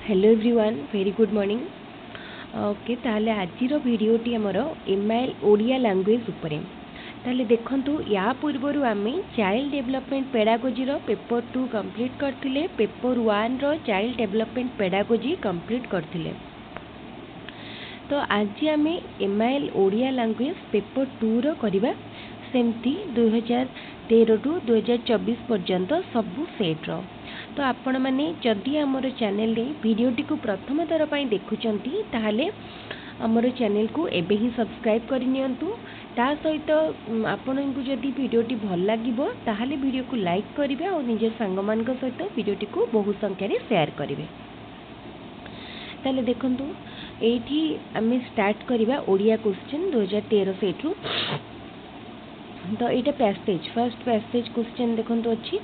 Hello everyone very good morning. Okay ताहले आजिर भिडियोटी आमर MIL Odia language उपरे ताहले देखंतु या पूर्वरु आमे चाइल्ड डेवलपमेंट पेडागोजी रो पेपर 2 कंप्लीट करथिले, पेपर 1 रो चाइल्ड डेवलपमेंट पेडागोजी कंप्लीट करथिले। तो आज आमे एमआईएल ओडिया लैंग्वेज पेपर 2 रो करिबा सेमती 2013 टू 2024 पर्यंत सबु सेट रो। तो आपण माने जदि आमर चैनल रे वीडियोटी को प्रथम थर पई देखुचंती ताहले आमर चैनल को एबे ही सब्सक्राइब करि नियंतु। ता सहित आपन को जदि वीडियोटी भल लागिबो ताहले वीडियो को लाइक करिवे और निजे संग मान को सहित वीडियोटी को बहु संख्या रे शेयर करिवे। ताहले देखंतु एठी आमे स्टार्ट करिबा ओडिया क्वेश्चन 2013 सेट रु। तो एटा पैसेज फर्स्ट पैसेज क्वेश्चन देखंतु अछि।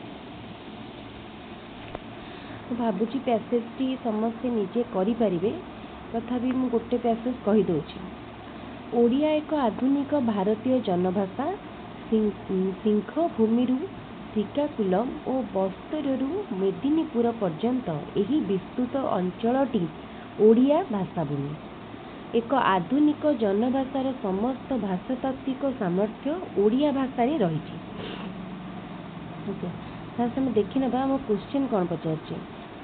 भाबुची पैसेज टी समस्त निजे करि परिबे, तथापि मु गोटे पैसेज कहि दोछि। ओडिया एक आधुनिक भारतीय जनभाषा। सिंह भूमिरु श्रीकाकुलम और बस्तररु मेदिनीपुर पर्यंत एही विस्तृत अंचलटी ओडिया भाषाभूमि। एक आधुनिक जनभाषार समस्त भाषातात्विक सामर्थ्य ओडिया भाषा रे रहिछि। ओके देखि नबा हम क्वेश्चन कोन पचारछि।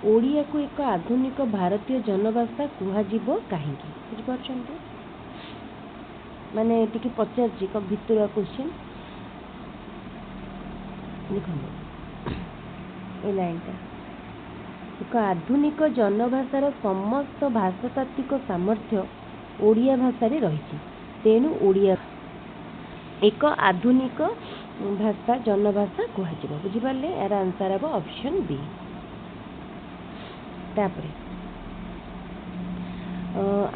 ओडिया को एक आधुनिक भारतीय जनभाषा कुहा जीवो काहेकि बुझ परछंती माने एटिके पचारछि क भितरवा क्वेश्चन लिखंदो ए लाइनटा। एक आधुनिक जनभाषार समस्त भाषातात्विक सामर्थ्य ओडिया भाषा रे रहिछि, तेनु ओडिया एक आधुनिक भाषा जनभाषा कुहा जीवो। बुझि पारले यार आंसर हबो ऑप्शन बी। तापरे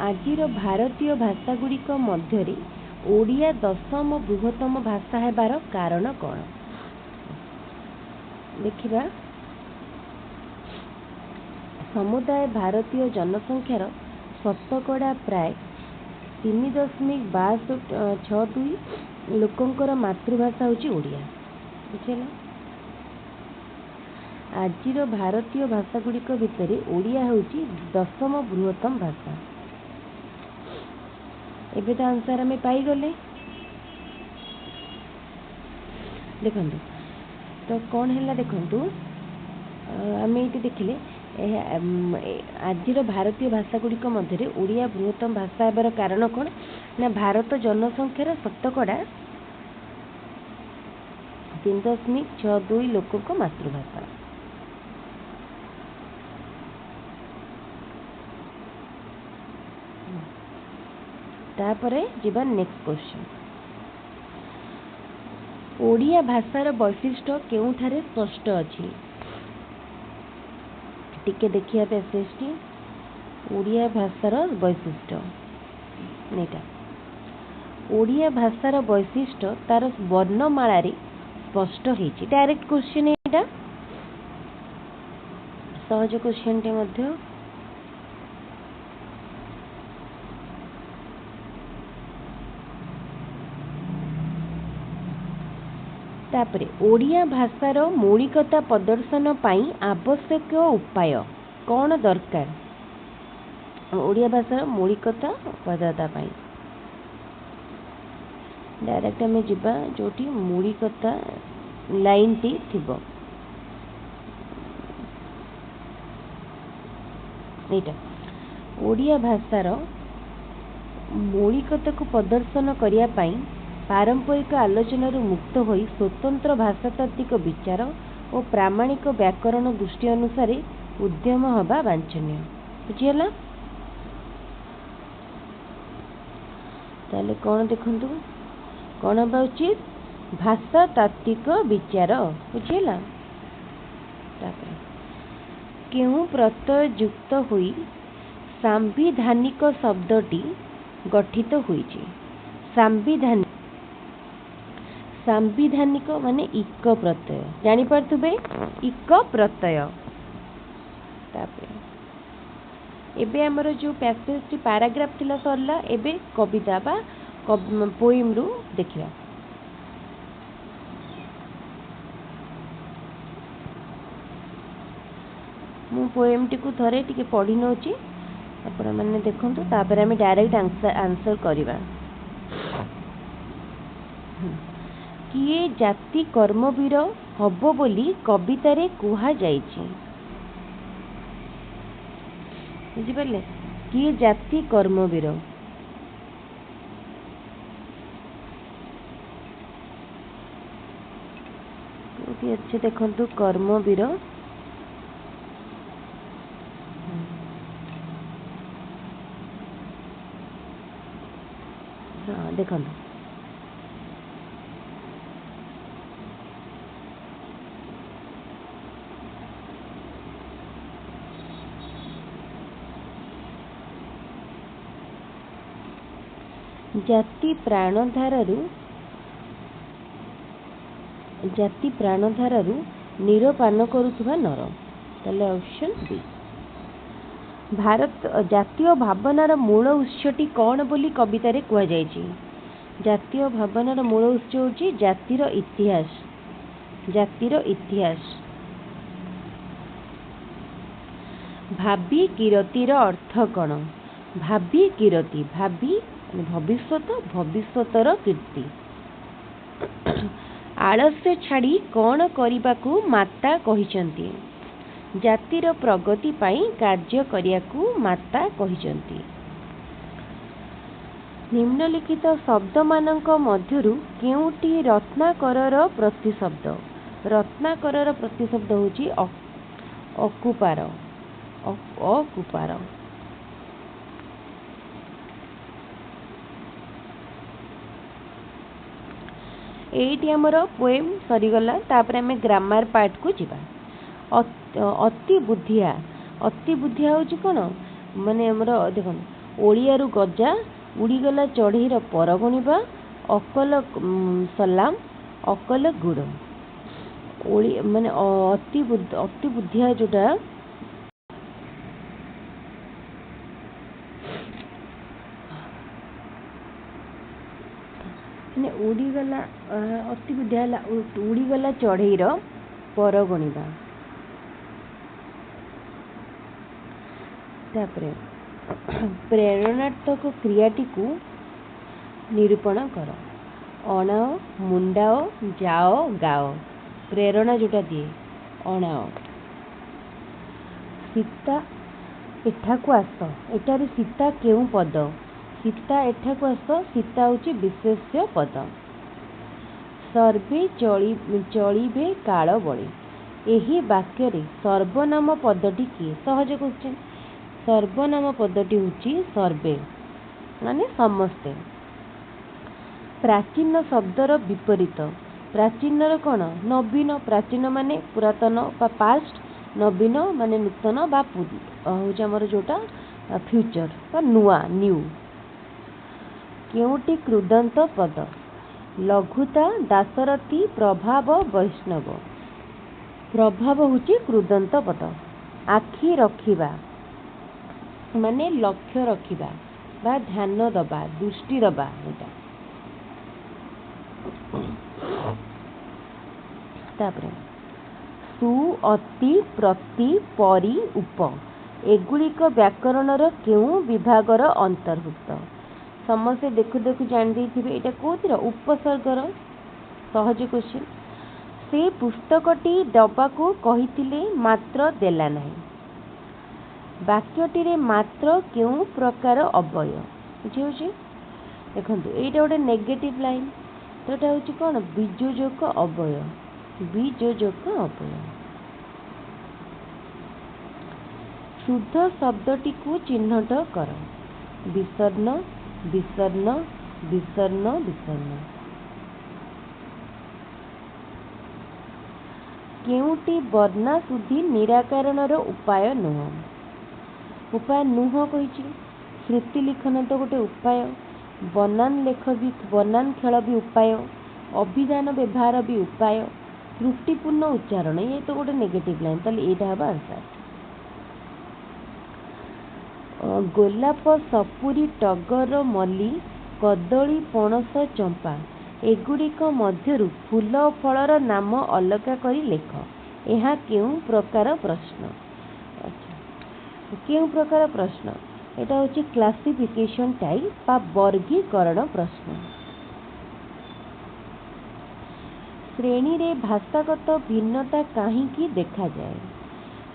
आजिर भारतीय भाषा गुड़िक मध्यरे ओडिया दशम बृहत्तम भाषा हेबार कारण कौन देखिबा। समुदाय भारतीय जनसंख्यार शतकड़ा प्राय 3.62 लोकंकर मातृभाषा होची ओडिया। बुझिला आजिर भारतीय भाषा गुड़िक भितरे ओडिया होची दशम बृहत्तम भाषा। एबे तो आंसर हमें पाई गले। देखंतु तो कौन हैला देखंतु आमे इति देखिले आजिर भारतीय भाषा गुड़िक मध्यरे ओडिया बृहत्तम भाषा हेबार कारण कौन ना भारत जनसंख्यार शतकड़ा 3.62 लोकंक मातृभाषा। तापरे जिबा नेक्स्ट क्वेश्चन। ओडिया भाषार वैशिष्ट्य केउठारे स्पष्ट अछि टिके देखिया पैसेजटी। ओडिया भाषार वैशिष्ट्य नेटा ओडिया भाषार वैशिष्ट्य तार वर्णमाला रे स्पष्ट हेछि। डायरेक्ट क्वेश्चन एटा सहज क्वेश्चन टे मध्य। तापरे ओडिया भाषार मौलिकता प्रदर्शन पाई आवश्यक उपाय कौन दरकार। ओडिया भाषार मौलिकता पदार्था पाई डायरेक्ट आमे जिबा जोटी मौलिकता लाइन टी थिबो। एटा ओडिया भाषार मौलिकता को प्रदर्शन करिया पाई पारंपरिक आलोचना मुक्त होई स्वतंत्र भाषातात्विक विचार और प्रामाणिक व्याकरण दृष्टि अनुसार उद्यम हवा वांछनीय। बुझिला ताले कौन देखंतु कौन हवा उचित भाषातात्विक विचार। बुझिला तापरे केउ प्रत्यय युक्त होई सांविधानिक शब्दटी गठित होईछि। सांविधानिक माने इक प्रत्यय जानी पारथुबे इक प्रत्यय। तापरे एबे हमर जो पैसेज टी पैराग्राफ थिला सरला, एबे कविता बा पोएम रु देखिया। मु पोएम टी को थरे टिके पढ़ी नौची आपण मैंने देखु तापर आम डायरेक्ट आंसर करवा। किए जाति कर्मवीर हब बोली कवितारे कुहा जाइछि। बुझिपारे किए जाति कर्मवीर अच्छे देखु कर्मवीर हाँ देखो जाति प्राणधारु निरपान करुवा नर ताले ऑप्शन बी। भारत जातीय भावनार मूल उत्सटी कौन बोली कवितारे कुआ जायछि। जातीय भावनार मूल उत्स होछि जातिर इतिहास। जातिर इतिहास। भावी किरतीर अर्थ कौन। भावी किरती भावी भविष्यत भविष्यतर कीर्ति। आलस्य छाड़ी कौन करने माता कहिसंती। जातिर प्रगति पाई कार्य करियाकू माता कहिसंती। निम्नलिखित शब्द मानक मध्यरु केउटी रत्नाकरर प्रतिशब्द। रत्नाकरर प्रतिशब्द होची अकुपार। अकुपार। एटी आमर पोएम सरीगला तापर आम ग्रामर पार्ट को जीवा। अति बुद्धिया। अति बुद्धिया होची कोन माने हमर देखो ओडिया रु गजा उड़ीगला चढ़ईर पर गणिबा अकल सलाम अकल गुड़ ओडी माने अति बुद्धिया जोटा उड़ीगला अति बुद्धिया उड़ीगला चढ़ईर पर गणिबा। प्रेरणात्मक क्रियाटी को निरूपण कर। अणाओ मुंडाओ जाओ गाओ प्रेरणा जोटा दिए अणाओ। सीता एठाकू आस एटारे सीता केउ पद। सीता एठाकू आस सीता होची विशेष्य पद। सर्वे चलिबे काल बळे एही वाक्य रे सर्वनाम पदटी किए। सहज क्वेश्चन। सर्वनाम पदटी होची सर्वे माने समस्ते। प्राचीन शब्दर विपरीत। प्राचीन कौन नवीन। प्राचीन माने पुरातन बा पास्ट नवीन माने नूतन बा हूँ आमर जोटा फ्यूचर बा नुआ न्यू। केउटी कृदंत पद। लघुता दासरथी प्रभाव वैष्णव। प्रभाव होची कृदंत पद। आखि रखिबा माने लक्ष्य रखिबा बा ध्यान दबा दृष्टि दबा एटा। तापरे सु अति प्रति परि उप एगुड़िक व्याकरणर केउ विभागर अंतर्भुक्त। समस्ते देखु देखु जान देथिबे एटा कोथिर उपसर्गर। सहज क्वेश्चन। से पुस्तकटी दबाको कहिथिले मात्र देला नाही। वाक्यटी रे मात्र केउ प्रकार अवय बुझे देखो एटा गोटे नेगेटिव लाइन तो एटा होची कोन बीजोजक अवय। बीजोजक अवय। शुद्ध शब्दटी को चिन्हट कर। विसर्ण विसर्ण विसर्ण विसर्ण। केउटी वर्णा शुद्धि निराकरणर उपाय नुह। उपाय नुह कहिछि। श्रुति लिखन तो गोटे उपाय। बनान लेख भी बनान खेल भी उपाय। अभिधान व्यवहार भी उपाय। त्रुटिपूर्ण उच्चारण ये तो गोटे नेगेटिव लाइन ताले एटा हबा आंसर। गोलाप सपुरी टगर मल्ली कदली पणस चंपा एगुड़िक मध्यरु फूल फलर नाम अलगा करी लेख। यह केउ प्रकार प्रश्न। केउं प्रकार प्रश्न एटा होची क्लासिफिकेशन टाइप बा वर्गीकरण प्रश्न। श्रेणी रे भाषागत भिन्नता काहींकी देखा जाए।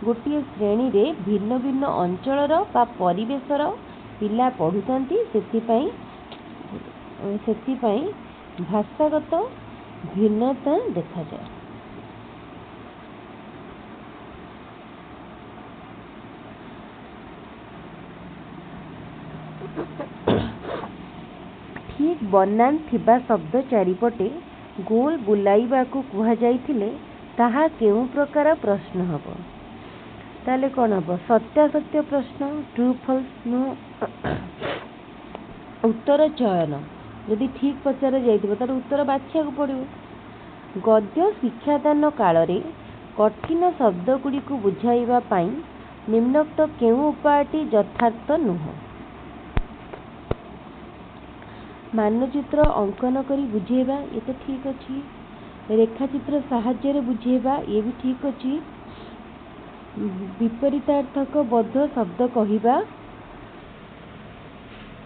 गोटे श्रेणी रे भिन्न भिन्न अंचलर बा परिवेशर पिला पढ़ुचंती सेथिपाई भाषागत भिन्नता देखा जाए। ठीक बनान थिबा शब्द चारिपटे गोल बुलाइबा को कुहा जाइथिले ताहा केउं प्रकार प्रश्न हबो। ताले कोन हबो सत्यासत्य प्रश्न ट्रू फॉल्स नो उत्तर चयन यदि ठीक पचार जाइथिबो तार उत्तर बाछिया को पड़िबो। गद्य शिक्षादान काल रे कठिन शब्द गुडी को बुझाइबा पई निम्नोक्त केउं उपायटी यथार्थ नुह। मानचित्र अंकन करी बुझेबा ये तो ठीक अच्छी। रेखाचित्र साहाय्य बुझेबा ये भी ठीक अच्छी। विपरीतार्थक बद्ध शब्द कहिबा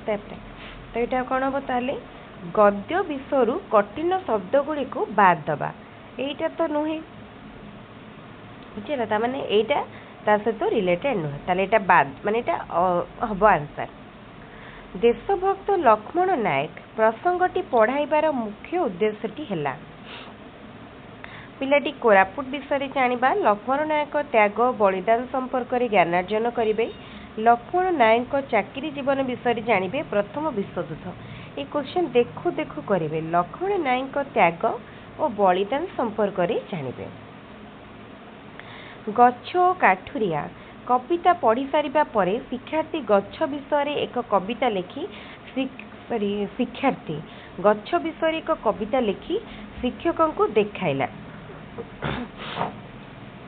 तो यहाँ कौन हम ताले गद्य विषय कठिन शब्द गुड़ी को बाद दबा यहीटा तो नुहे बुझे माने यहीटा तार सहित रिलेटेड नुहे ताले एटा बाद माने एटा हम आंसर। देशभक्त लक्ष्मण नायक प्रसंगटी पढ़ाइबार मुख्य उद्देश्यटी है पिलाटी कोरापुट विषय जानिबा लक्ष्मण नायक त्याग बलिदान संपर्क में ज्ञानार्जन करेंगे। लक्ष्मण नायक चाकरी जीवन विषय जानिबे प्रथम विश्वयुद्ध ये क्वेश्चन देखु देखु करेंगे। लक्ष्मण नायक त्याग और बलिदान संपर्क में जानिबे। गछ और काठुरिया कविता पढ़ी सारिबा परे शिक्षार्थी गछ विषय एक कविता लिखि शिक्षार्थी गछ विषय एक कविता लिखि शिक्षकों को देखाइला।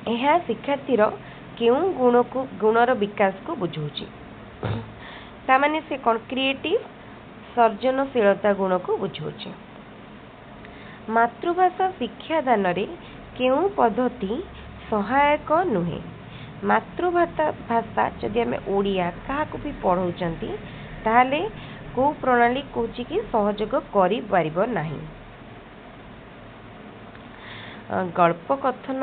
यह शिक्षार्थीर केउं गुणर विकास को बुझाउछि तामाने से कौन क्रिएटिव सर्जनशीलता गुण को बुझाउछि। मातृभाषा शिक्षादान रे केउं पद्धति सहायक नुहे। मातृभाषा जदि आम ओडिया क्या भी पढ़ाउछंती ताहले को प्रणाली कौची कि सहयोग करि परिबो नाही। गल्प कथन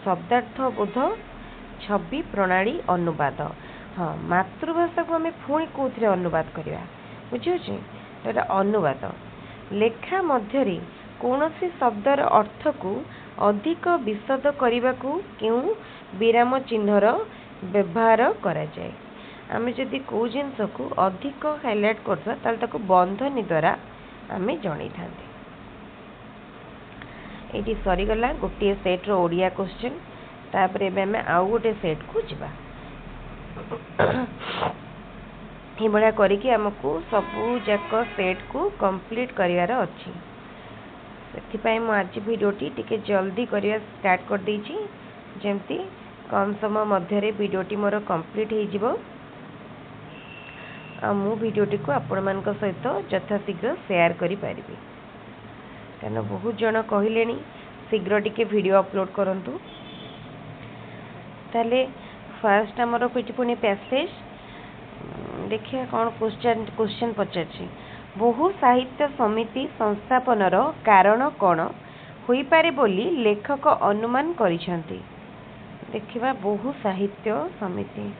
शब्दार्थ बोध छवि प्रणाली अनुवाद हाँ मातृभाषा को आम पुणी कौन अनुवाद करवा बुझे अनुवाद। लेखा मध्य कौनसी शब्दर अर्थ को अधिक विशद करने को क्यों विराम चिन्हर व्यवहार करा जाए। आम जदि कौ जिनस को अधिक हाइलाइट कर बंधनी द्वारा आम जन था। ये सरीगला गोटे सेट रो ओडिया क्वेश्चन तापर आम आउ गोटे सेट को जीवा ये भाया करके आमको सबू जाक सेट को कंप्लीट करार अच्छी से आज वीडियोटी टिके जल्दी करवा स्टार्ट कर देछि जेमती कम समय मध्य वीडियोटी मोर कंप्लीट हो मु वीडियोटी को आपण मान सहित यथाशीघ्र शेयर करि पारिबी कारण बहुत जन कहले शीघ्र टिके वीडियो अपलोड करंतु। ताले फर्स्ट आमर कुछ पुणी पैसेज देखिए कौन क्वेश्चन पचार बहु साहित्य समिति संस्थापनर कारण कौन होई पारे बोली लेखक अनुमान करिसेंती। देखिबा बहु साहित्य समिति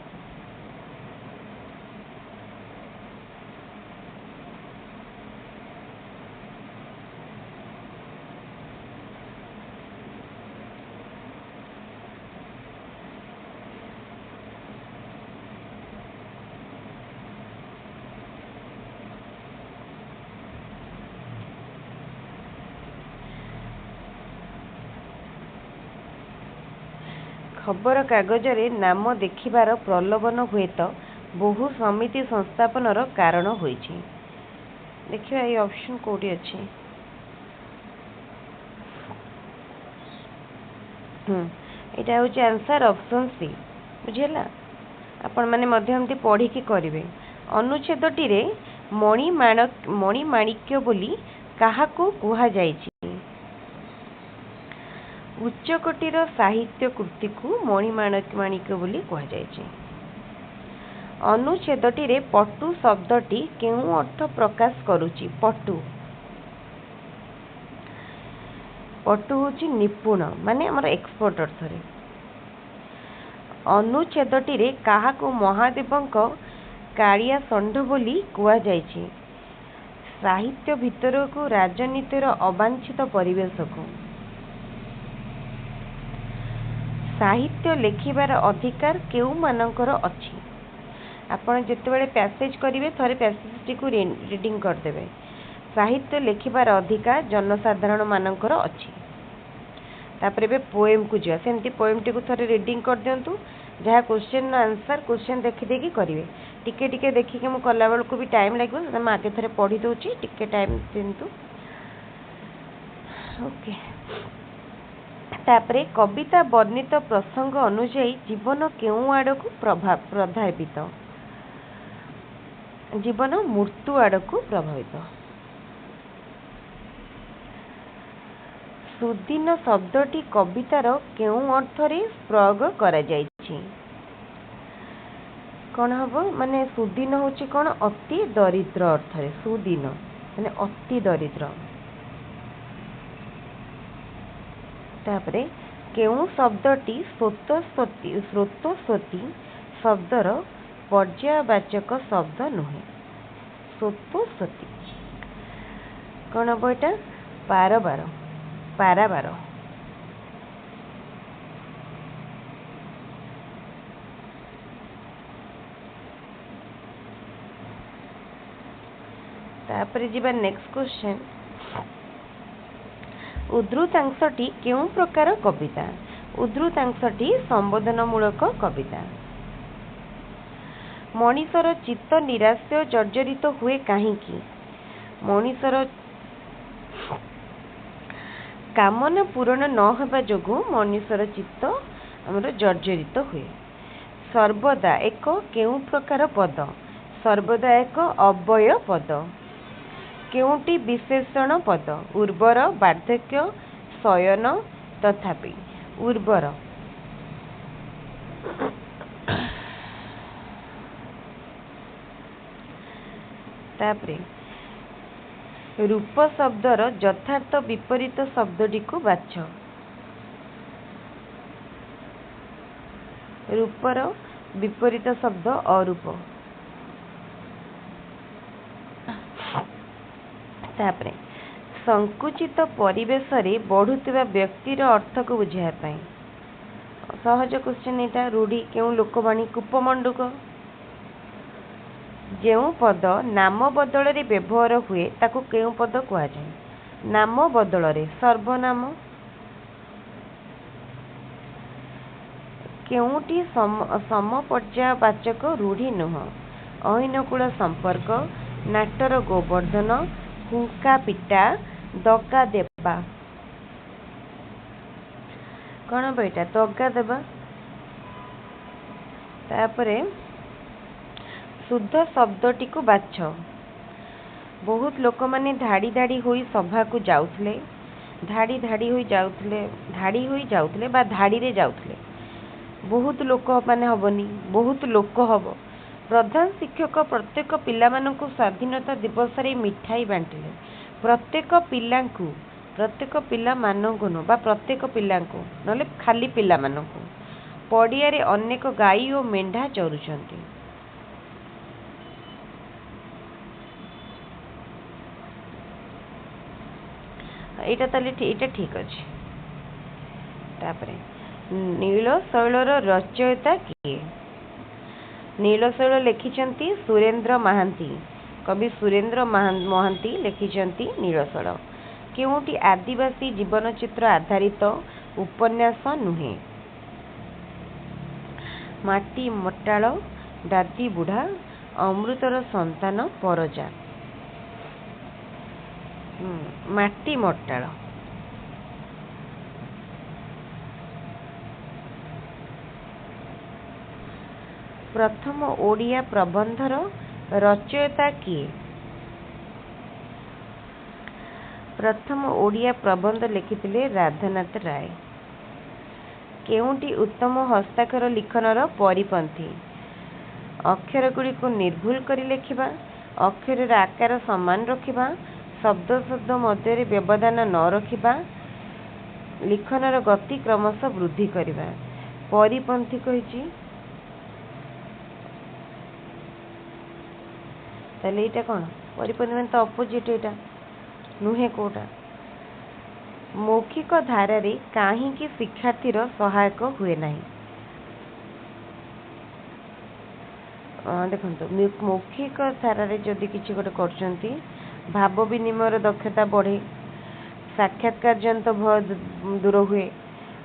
खबर कागज रे नाम देखिबार प्रलोभन हुए तो बहु समिति संस्थापनर कारण होइछि। देखिए ये ऑप्शन कोडी अछि एटा होछि आंसर ऑप्शन सी बुझेला आपण माने मध्यमती पढ़ी की करिवे। अनुच्छेदटी रे मणिमाणिक्य बोली काहाकू कुहा जाइछि। उच्चकोटीर साहित्य कृति को मणिमाणिक बोली कहुଯାଇଛି। अनुच्छेदटी रे पटु शब्दटी केउं अर्थ प्रकाश करुछि? पटु पटु होछि निपुण माने हमर एक्सपर्ट अर्थ रे। अनुच्छेदटी रे काहाकू महादेवंक कालिया षंढ बोली कुआ जायछि? साहित्य भितर को राजनीतिर अवांछित परिवेश को। साहित्य लेखिबार अधिकार केउ मानकर अछि? आपण जेतेबेले पैसेज करिवे थरे पैसेज को रीडिंग कर देबे। साहित्य लेखिबार अधिकार जनसाधारण मानकर अछि। तापरे बे पोएम को जिया सेमती पोएम टी को थरे रीडिंग कर दियंतु। जहा क्वेश्चन आंसर क्वेश्चन देखि देखि करिवे। टिके टिके देखि के मु कला बेल को भी टाइम लागो त म आगे थरे पढी दोची टिके टाइम दियंतु। ओके तापरे कविता वर्णित प्रसंग अनुसार जीवन केउ आड़ को प्रभावित? जीवन मृत्यु आड़ को प्रभावित। सुदीन शब्दटी कवितार केउ अर्थरे प्रयोग करा जायछि? कौन हबो माने सुदीन होछि कौन अति दरिद्र अर्थरे। सुदीन माने अति दरिद्र। तापरे केउ शब्दटी स्रोतस्वती शब्दर पर्यायवाचक शब्द नुहे? स्रोतस्वती कौन हबो एटा? पारावार। तापरे जिबा नेक्स्ट क्वेश्चन। उद्धृतांशटी केउ प्रकार कविता? उद्धृतांशटी संबोधनमूलक कविता। मनीषर चित्त निराश्य जर्जरित हुए काहींकि? मनीषर कामना पूरण न होबा जोगु मनीषर चित्त हमर जर्जरित हुए। सर्वदा एक केउ प्रकार पद? सर्वदा एक अव्यय पद। केउटी विशेषण पद? उर्वर, वार्धक्य, शयन, तथापि। उर्वर। तापरे रूप शब्दर यथार्थ विपरीत शब्दटी को बाछ। रूपर विपरीत शब्द अरूप। तापरे संकुचित परिवेश रे बढ़ुतिबा व्यक्तिर अर्थ को बुझाया पाई। सहज क्वेश्चन एटा। रूढ़ी केउ लोकवाणी? कूपमंडूक। जेउ पद नाम बदल रे व्यवहार हुए ताको केउ पद कुआ जाय? नाम बदल रे सर्वनाम। केउटी समपर्यायवाचक रूढ़ी नुह? अहिनकूल संपर्क, नाटर गोवर्धन, हुंका पिटा, दगा देबा। कौन बेटा? दगा देबा। तापरे शुद्ध शब्दटी को बाछ। बहुत लोक माने धाड़ी धाड़ी होई सभा को जाउथले। धाड़ी धाड़ी होई जाउथले बा धाड़ी रे जाउथले। बहुत लोक माने हबनी, बहुत लोक हब। प्रधान शिक्षक प्रत्येक पिला मानकु स्वाधीनता दिवस रे मिठाई बांटिले। प्रत्येक पिला मानकु न बा प्रत्येक पिलांकु नले खाली पिला मानकु पड़िया रे अनेक गाई और मेंढा चरुचंती। एटा ताले एटा ठीक अछि। तापरे नील शैलर रचयिता किए? नील शैल लिखिचंती सुरेंद्र महांती। कवि सुरेंद्र महांती लिखिचंती नील शैल। केउटी आदिवासी जीवन चित्र आधारित उपन्यास नुहे? माटी मट्टाळ, दादी बुढ़ा, अमृतर संतान, परजा। माटी मट्टाळ। प्रथम ओडिया प्रबंधर रचयिता किए? प्रथम ओडिया प्रबंध लिखिथिले राधानाथ राय। केउंटी उत्तम हस्ताक्षर लिखनर परिपंथी अक्षर गुड़ी को निर्भुल कर लिखा अक्षर आकार समान रखा शब्द शब्द मध्य व्यवधान न रखा लिखनर गति क्रमशः वृद्धि करवा परिपंथी कही यहाँ कौन परिपंथी मान तो अपोजिट यहाँ नुहे कोटा मौखिक धारा रे कहीं शिक्षार्थीर सहायक हुए ना देखो मौखिक धारा रे जदि किसी गोटे कर भाव विनिमय दक्षता बढ़े साक्षात्कार जनित भय दूर हुए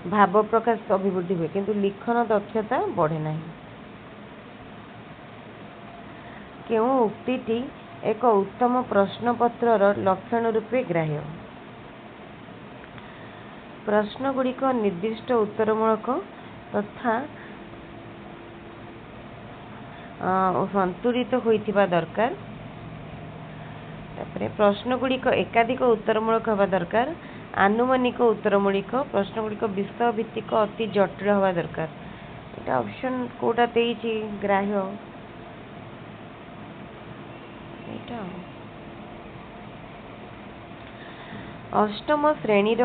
भाव प्रकाश अभिवृद्धि हुए किंतु लिखन दक्षता बढ़े ना केउं उक्तिटी एक उत्तम प्रश्नपत्रर लक्षण रूपे ग्राह्य प्रश्न गुड़िक निर्दिष्ट उत्तरमूलक तथा संतुलित होइथिबा दरकार प्रश्न गुड़िक एकाधिक उत्तरमूलक हवा दरकार आनुमानिक उत्तरमूलिक प्रश्न गुड़िक विषय भित्तिक अति जटिल हवा दरकार एटा ऑप्शन कोटा देइछि ग्राह्य एटा अष्टम श्रेणीर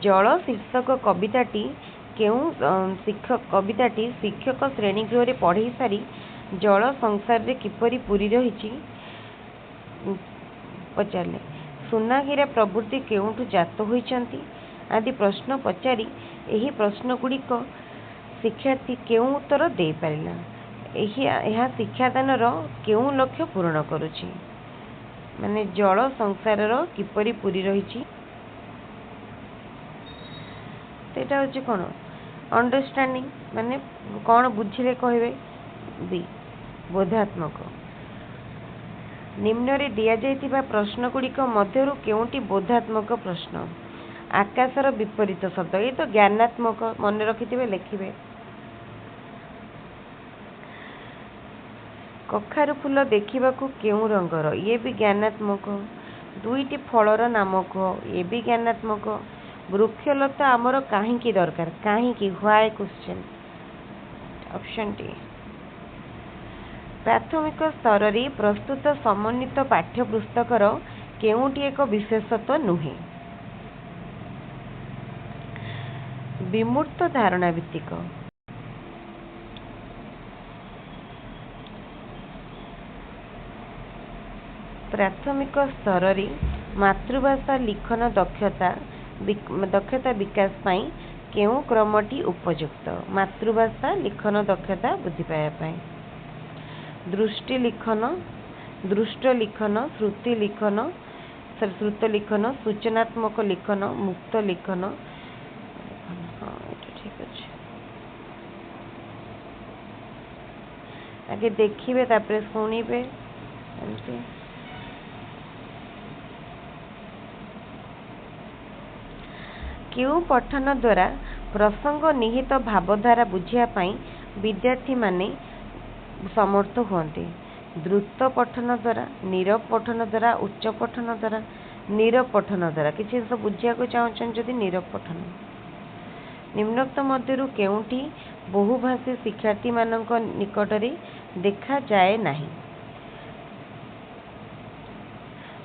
जल शीर्षक कविताटी केउं शिक्षक श्रेणी गृह पढ़ई सारी जल संसार रे किपरि पूरी रही पचारे सुनाहीरा प्रवृत्ति केउठु जात होइचंती आदि प्रश्न पचारि एही प्रश्न गुड़िक शिक्षार्थी केउं उत्तर दे पारिला यह शिक्षादानर केउं लक्ष्य पूर्ण करुछि माने जल संसार किपरि पूरी रही सेटा होछि कोन अंडरस्टैंडिंग माने कौन बुझिले कहबे बी बोधात्मक निम्न रे दिया जाइतिबा प्रश्न गुड़िक मध्यरु केउंटी बोधात्मक प्रश्न आकाशर विपरीत शब्द ये तो ज्ञानात्मक मन रखिथिबे लिखिबे कखारु फूल देखिबाकू केउं रंगर ये भी ज्ञानात्मक दुईटी फलर नाम कह ये भी ज्ञानात्मक वृक्षलता आमर कहीं दरकार कहीं व्हाई क्वेश्चन ऑप्शन टी प्राथमिक स्तर रे प्रस्तुत समन्वित पाठ्यपुस्तकर केउंटी एक विशेषत्व नुहे विमूर्त धारणा भित्तिक प्राथमिक स्तर रे मातृभाषा लिखन दक्षता विकास पाई केउं क्रमटी उपयुक्त मातृभाषा लिखन दक्षता वृद्धि पाया पाई दृष्टि लिखन दृष्ट लिखन श्रुति लिखन श्रुत लिखन सूचनात्मक लिखन मुक्त लिखन हाँ ठीक अच्छे आगे देखिए तापर शुणिबे क्यों पठन द्वारा प्रसंग निहित भावधारा बुझिया पाई विद्यार्थी माने समर्थ हुअन्ति द्रुत पठन द्वारा नीरव पठन द्वारा उच्च पठन द्वारा नीरव पठन द्वारा किसी जिन बुझिया को चाहूँ जदि नीरव पठन निम्नोक्त मध्यरु केउंठी बहुभाषी शिक्षार्थी मानक निकटरे देखा जाए नहीं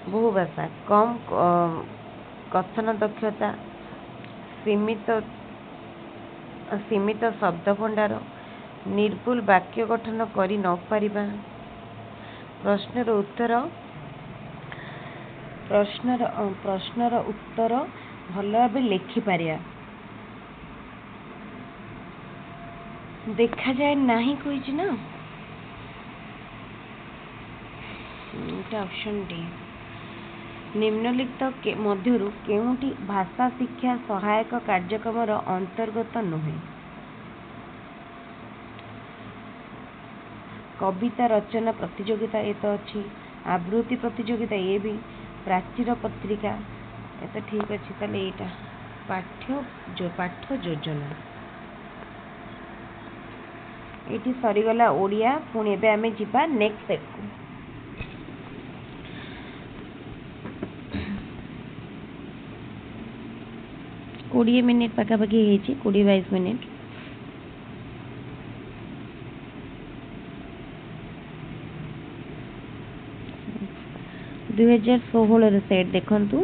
बहुभाषा कम कथन दक्षता सीमित शब्द भंडार निर्भुल वाक्य गठन करि न पारिबा प्रश्नर उत्तर भल भाव लिखि पारिया देखा जाए नहीं कही ना ऑप्शन डी निम्नलिखित मध्यरु केउंटी भाषा शिक्षा सहायक कार्यक्रम अंतर्गत नुहे कविता रचना प्रतियोगिता ये तो अच्छी आवृत्ति प्रतियोगिता ये भी प्राचीर पत्रिका ये तो ठीक अच्छी ताले एटा पाठ योजना ये सरीगला ओडिया पुणी एबे आमे जिबा नेक्स्ट सेट को 20 मिनिट पकापकी 20-22 मिनिट 2016 सेट देखंतु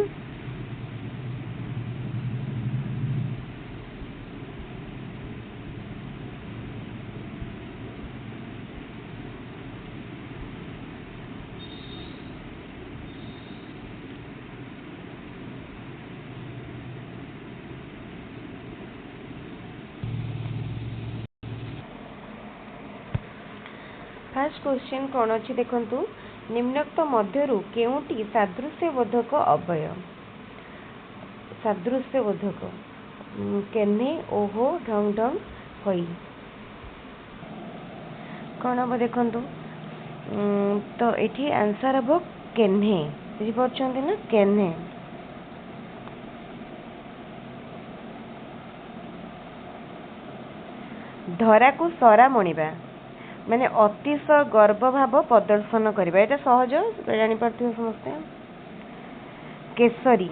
फर्स्ट क्वेश्चन कौन अच्छी देखंतु निम्नोक्त मध्यरु केउंटी सादृश्यबोधक अव्यय सादृश्यबोधक केन्हे ओहो ढंग ढंग होई कौन हम देखंतु तो एठी आंसर हम केन्हे बुझी पारछंती ना केन्हे धरा को सरा मणिबा माने अतिशय गर्व भाव प्रदर्शन करबा एटा सहज जानि पारथियो समस्ते केसरी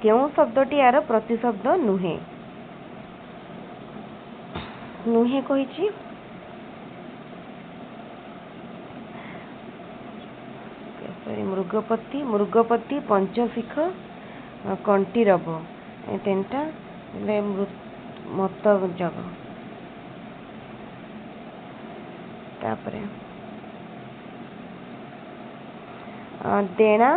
केउ शब्दटी यार प्रतिशब्द नुहे नुहे कहिछि केसरी मृगपति मृगपति पंचशिख कंटीरब ए तीनटा ले मत जग तापरे देना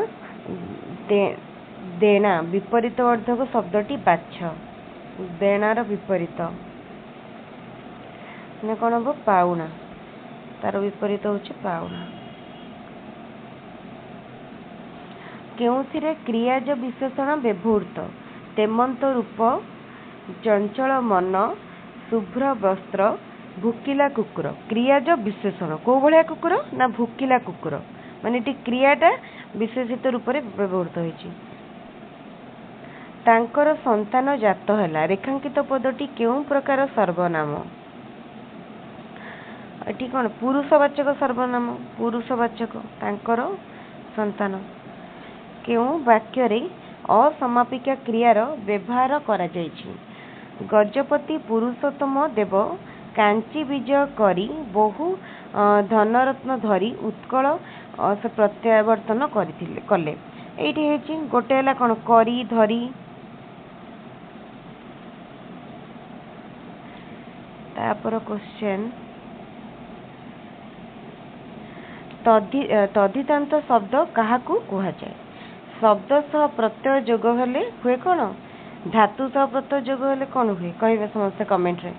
देना विपरीत अर्थक शब्दटी बाछ देणार विपरीत ना कौन हम पाउना तार विपरीत होछि पाउना केउथिरे क्रियाज विशेषण व्यवहृत तेमंत रूप चंचल मन शुभ्र वस्त्र भुकिला कुकुर क्रियाज विशेषण को भलिया कुकुर ना भुकिला कुकुर माने टी क्रियाटा विशेषित रूप रे व्यवहृत होइछि तांकर संतान जात हैला रेखांकित पदटी केउ प्रकार सर्वनाम एटी कोन पुरुषवाचक सर्वनाम पुरुषवाचक तांकर संतान केउ वाक्य रे असमापिका क्रियार व्यवहार करा जाइछि गजपति पुरुषोत्तम देव कांची विजय करी बहु धनरत्न धरी उत्कल से प्रत्यावर्तन कले एठी हेछि गोटे हला कोन करी धरी तापर क्वेश्चन तद्धितांत शब्द काहाकू कुहा जाय शब्द सह प्रत्यय जोग हेले हुए कोन धातु सह प्रत्यय जोग हेले कोन हुए कहबे समस्त कमेंट रे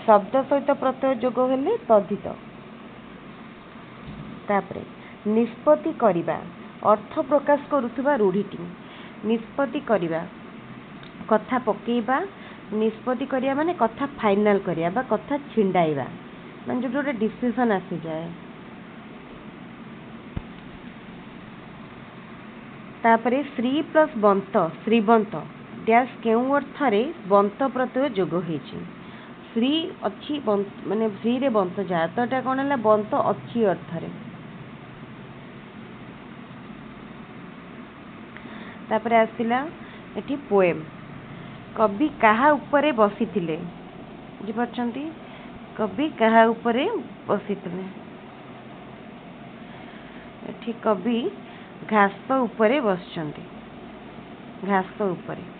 शब्द सहित प्रत्यय जोग हेले तद्धित तापरे निष्पत्ति करिबा अर्थ प्रकाश करुथुबा रूढ़ीटी निष्पत्ति करिबा कथा पकेइबा निष्पत्ति करिया माने कथा फाइनल करिया बा कथा छिंडाइबा माने जो गोटे डिसीजन आसी जाए तापरे श्री प्लस बंत श्रीबंत डैश केउ अर्थ रे बंत प्रत्यय जोग होइछि श्री अच्छी माने श्री रे बंत जा तो एटा कोन हला बंत अच्छी अर्थ रे तापरे आसिला एठी पोएम कवि काहा उपरे बसिथिले बुझी पारछंती कवि काहा उपरे बसिथिले एठी कवि घास उपरे बसचंती घास उपरे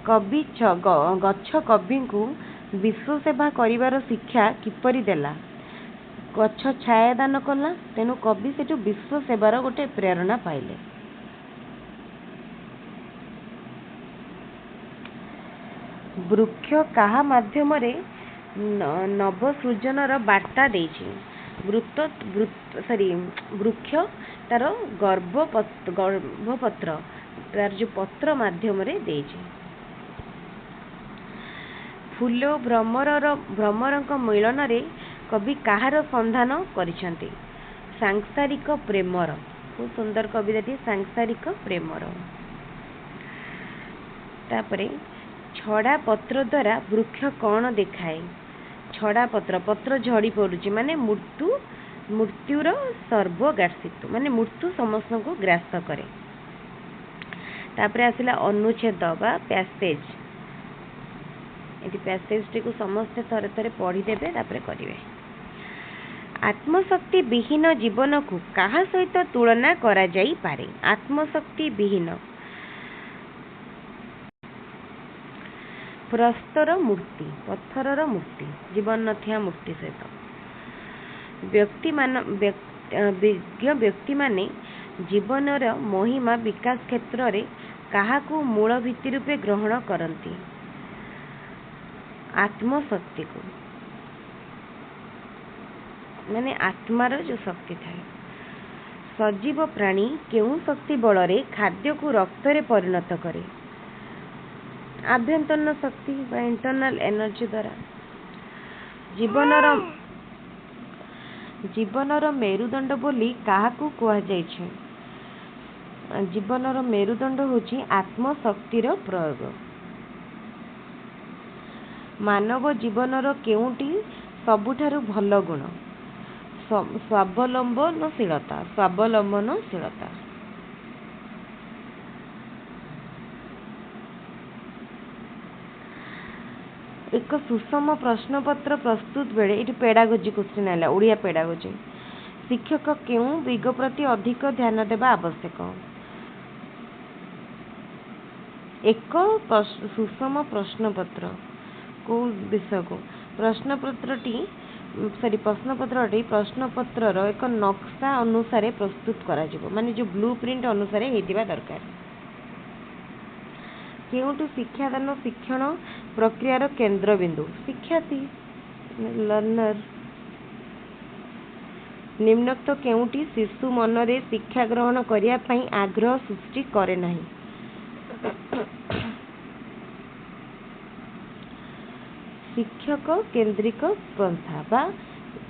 कवि गच्छ कवि को विश्व सेवा करिवार शिक्षा किपरि देला गच्छ छाया दान कला तेनु कवि सेठु विश्व सेवार गोटे प्रेरणा पाइले वृक्ष काहा माध्यम रे नव सृजनर बार्ता देछि वृक्ष तार गर्भपत्र तार जो पत्र माध्यम रे देछि फूल भ्रमरक मिलन रे कवि कहार संधान करिसंती सांसारिक प्रेमर बहुत सुंदर कविताटी सांसारिक प्रेमर तापरे छड़ा पत्र द्वारा वृक्ष कौन देखाए छड़ा पत्र पत्र झड़ी पड़ुची माने मृत्युर सर्वग्रासित माने मृत्यु समस्त को ग्रास करे तापरे आसिला अनुच्छेद बा पैसेज ये पैसेज टी को समस्ते थरे थरे पढ़ी देबे तापरे करिवे आत्मशक्ति विहीन जीवन को कहा सहित तुलना करा जाई पारे? आत्मशक्ति विहीन प्रस्तर मूर्ति, पत्थरर मूर्ति, जीवन नथिया मूर्ति सहित विज्ञ व्यक्ति माने जीवनर महिमा विकास क्षेत्र रे काहाकू मूल भित्ति रूपे ग्रहण करती? आत्मशक्ति को, माने आत्मार जो शक्ति थाए। सजीव प्राणी केउं शक्ति बल खाद्य को रक्त रे परिणत करे? आभ्यंतरण शक्ति बा इंटरनल एनर्जी द्वारा। जीवनर मेरुदंड बोली काहाकू कुहा जाय छे? जीवनर मेरुदंड होची आत्मशक्तिर प्रयोग। मानव जीवनर केउंटी सबुठारु भल गुण? स्वावलंबनशीलता, स्वावलंबनशीलता। एक सुषम प्रश्नपत्र प्रस्तुत बेले ये पेडागोजी क्वेश्चन है, ओडिया पेडागोजी। शिक्षक केउं दिग प्रति अधिक ध्यान देवा आवश्यक? एक सुषम प्रश्नपत्र को विषय को प्रश्नपत्रटी प्रश्नपत्रर एक नक्शा अनुसार प्रस्तुत करा जिवो, माने जो ब्लू प्रिंट अनुसार हेतिबा दरकार। केउंटू शिक्षादान शिक्षण प्रक्रियार केंद्र बिंदु? शिक्षार्थी, लर्नर। निम्नोक्त केउंटी शिशु मनरे शिक्षा ग्रहण करिया पई आग्रह सृष्टि करे नाही? शिक्षक केंद्रिक पंथा बा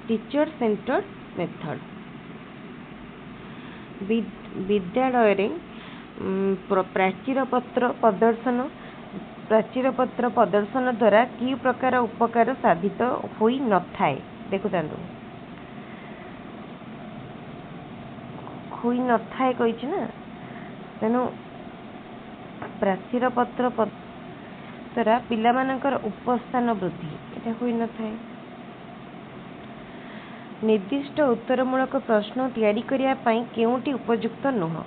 टीचर सेंटर्ड मेथड। विद्यालय रे प्राचीर पत्र प्रदर्शन द्वारा कि प्रकार उपकार साधित होई न थाए? देखुतांतु होई न थाए कहिछि ना, तेनु प्राचीर पत्र द्वारा पिलामानकर उपस्थान वृद्धि एटा होई न थाए। निर्दिष्ट उत्तरमूलक प्रश्न तैयारी करिया पई केउंटी उपयुक्त नुह?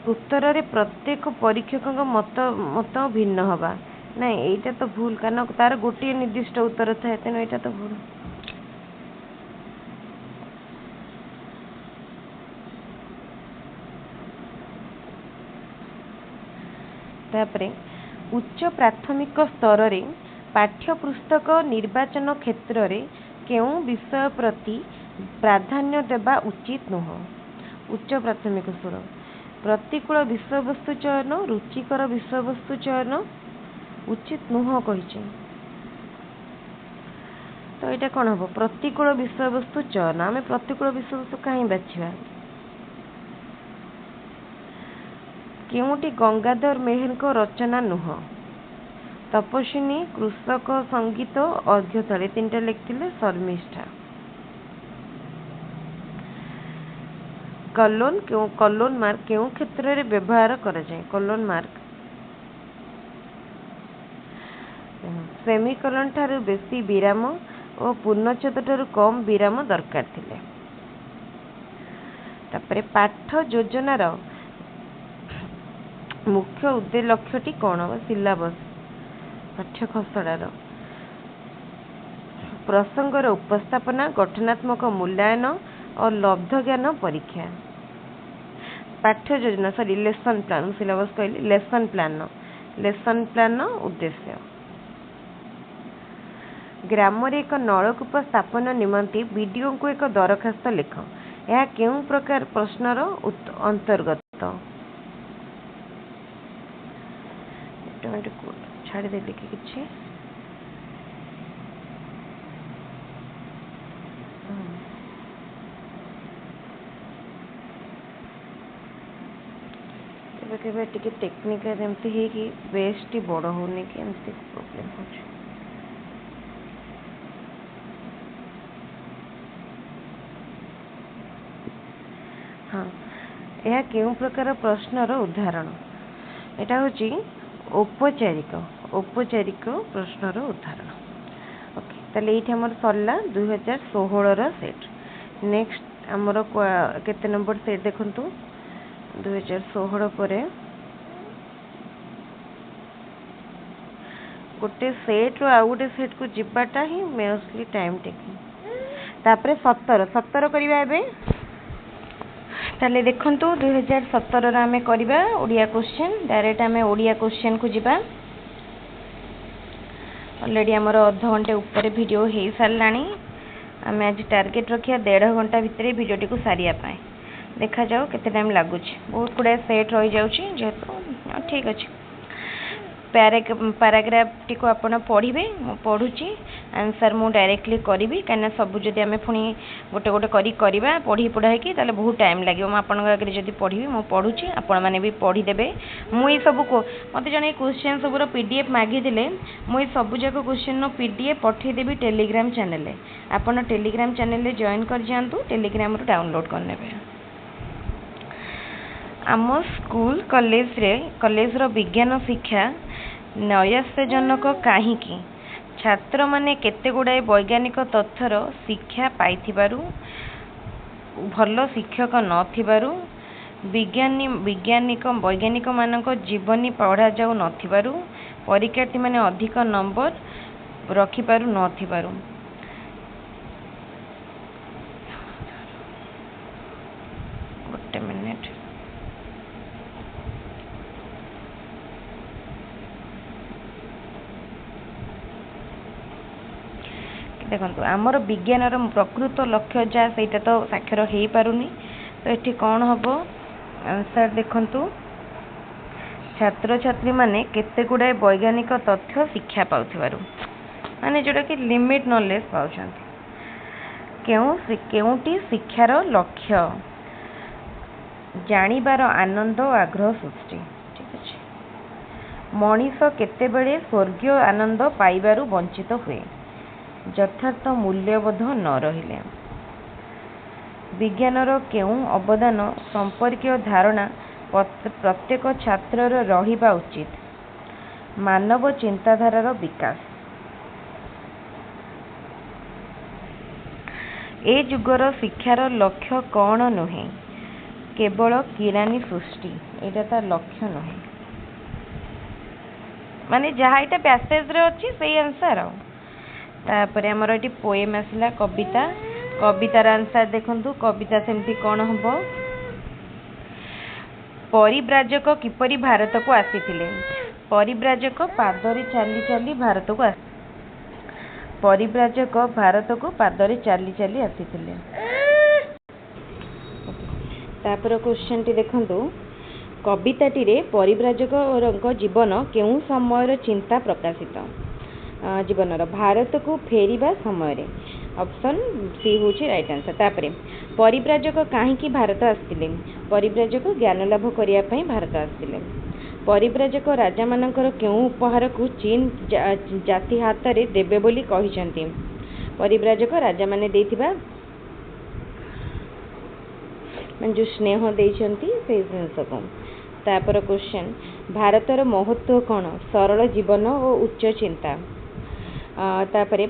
उत्तर रे प्रत्येक परीक्षक मत भिन्न हवा ना, एटा तो भूल, कारण तार गोटे निर्दिष्ट उत्तर थाए, तेणु एटा तो भूल। तापरे उच्च प्राथमिक स्तर रे पाठ्यपुस्तक निर्वाचन क्षेत्र रे केउं विषय प्रति प्राधान्य देवा उचित नुह? उच्च प्राथमिक स्तर प्रतिकूल विषयवस्तु चयन, रुचिकर विषयवस्तु चयन उचित नुह कहिছে। तो एटा कौन हम? प्रतिकूल विषयवस्तु चयन। आम प्रतिकूल विषयवस्तु कहीं बाछिबा? केउंटी गंगाधर मेहेर को रचना नुह? तपस्विनी, कृषक संगीत, अर्घ्यथली, तीनटा लिखिले शर्मिष्ठा। कलोन मार्क केउं क्षेत्र रे व्यवहार करा जाय? कलोन मार्क सेमिकोलन ठारू बेसी विराम और पूर्णच्छेद ठारू कम विराम दरकार थिले। तापरे पाठ योजनार मुख्य उद्देश्य लक्ष्यटी कौन? सिलेबस पाठ्य खसड़ार प्रसंगर उपस्थापना, गठनात्मक मूल्यांकन और लब्ध ज्ञान परीक्षा। पाठ्य योजना लेसन प्लान, सिलेबस कहली लेसन प्लान उद्देश्य। ग्राम रे एक नलकूप स्थापन निमंते बीडीओ को एक दरखास्त लिख। यह केउं प्रकार प्रश्नर अंतर्गत? छाड़ी देली कि किछि केबे टिके टेक्निकल एमती है कि वेस्ट ही बड़ होने के एमती प्रॉब्लम हो। हाँ, यह केउं प्रकार प्रश्नर उदाहरण? एटा होची औपचारिक प्रश्नर उदाहरण। ओके ताले ये हमर सरला 2016 सेट। नेक्स्ट आमर केते नंबर सेट देखंतु 2016 पर गोटे सेट रो आ गोटे सेट को जिबाटा ही मोस्टली टाइम टेकिंग। तापरे 17 करिबा एबे ताले देखंतु 2017 रा हमें करिबा ओडिया क्वेश्चन। डायरेक्ट हमें ओडिया क्वेश्चन को जिबा। ऑलरेडी हमर आधा घंटे ऊपर वीडियो हे सारलानी। हमें आज टारगेट रखिया 1.5 घंटा भितर वीडियो टी को सारिया पाए। देखा जाओ केते टाइम लागुच। बहुत गुडा सेट रही जाउची जेतो ठीक अछि। पैराग्राफ टी को आपण पढ़िबे मु पढुची आंसर मु डायरेक्टली करिवि कना सब जदि हमें पुनी गोटे गोटे करी करबा पढ़ी पढ़ाई की ताले बहुत टाइम लागियो। मु आपण आगे जदि पढ़िबी मु पढुची आपण माने भी पढ़ी देबे। मु ई सब को मते जने क्वेश्चन सब रो पीडीएफ मागी दिले मु ई सब जक क्वेश्चन नो पीडीएफ पठै देबी टेलीग्राम चैनल ले। आपण टेलीग्राम चैनल ले जॉइन कर जानतु टेलीग्राम रो डाउनलोड कर नेबे। आम स्कूल कॉलेज रो विज्ञान शिक्षा नयासजनक कहीं छात्र माने केते गुड़ाए वैज्ञानिक तथ्यर शिक्षा पाइथिबारु भल शिक्षक नथिबारु वैज्ञानिक मानक जीवनी पढ़ा जाऊ नथिबारु परीक्षार्थी माने अधिक नंबर रखि पारु नथिबारु गोटे मिनिट देखो आमर विज्ञान प्रकृत लक्ष्य जहाँ से तो साक्षर हो पारुनी। तो ये कौन हम आंसर देखु छात्र छात्री माने केते गुड़ाए वैज्ञानिक तथ्य शिक्षा पाउथिबारु माने जोटा कि लिमिट नॉलेज पाउछंती। केउटी शिक्षार लक्ष्य जानिबार आनंद और आग्रह सृष्टि। ठीक अच्छे मनीष केते बेले स्वर्गीय आनंद पाइबारु वंचित हुए यथार्थ मूल्यबोध न रहिले विज्ञानर केउं अवदान संपर्कीय धारणा प्रत्येक छात्रर रहिबा उचित मानव चिंताधारार विकास ए जुगर शिक्षार लक्ष्य कौन नुहे केवल किरानी सृष्टि एटा तार लक्ष्य नुहे माने जहाँ यहाँ पैसेज रे अच्छी से आंसर आ तापर आमर ये पोएम आसला कविता कवितार आंसर देखंतु कविता सेमती कौन हम परिव्राजक किपरि भारत को आसीथिले परिव्राजक पादरे चली चली भारत को परिव्राजक भारत को पादरे चली चली आसीथिले। तापर क्वेश्चन टी देखंतु कविताटी रे परिव्राजक जीवन केउं समयर चिंता प्रकाशित जीवनर भारत को फेरिबा समय ऑप्शन सी हूँ राइट आंसर। तापरे परिव्राजक कहीं भारत आसते परिव्राजक ज्ञान लाभ करने भारत आसते परिव्राजक राजा मानकर केउं उपहार को चीन जाति हाथ में देवे बोली कहिसंती परिव्राजक राजा माने देथिबा जो स्नेह देइछंती से जिनस को। तापर क्वेश्चन भारतर महत्व कौन सरल जीवन और उच्च चिंता तापरे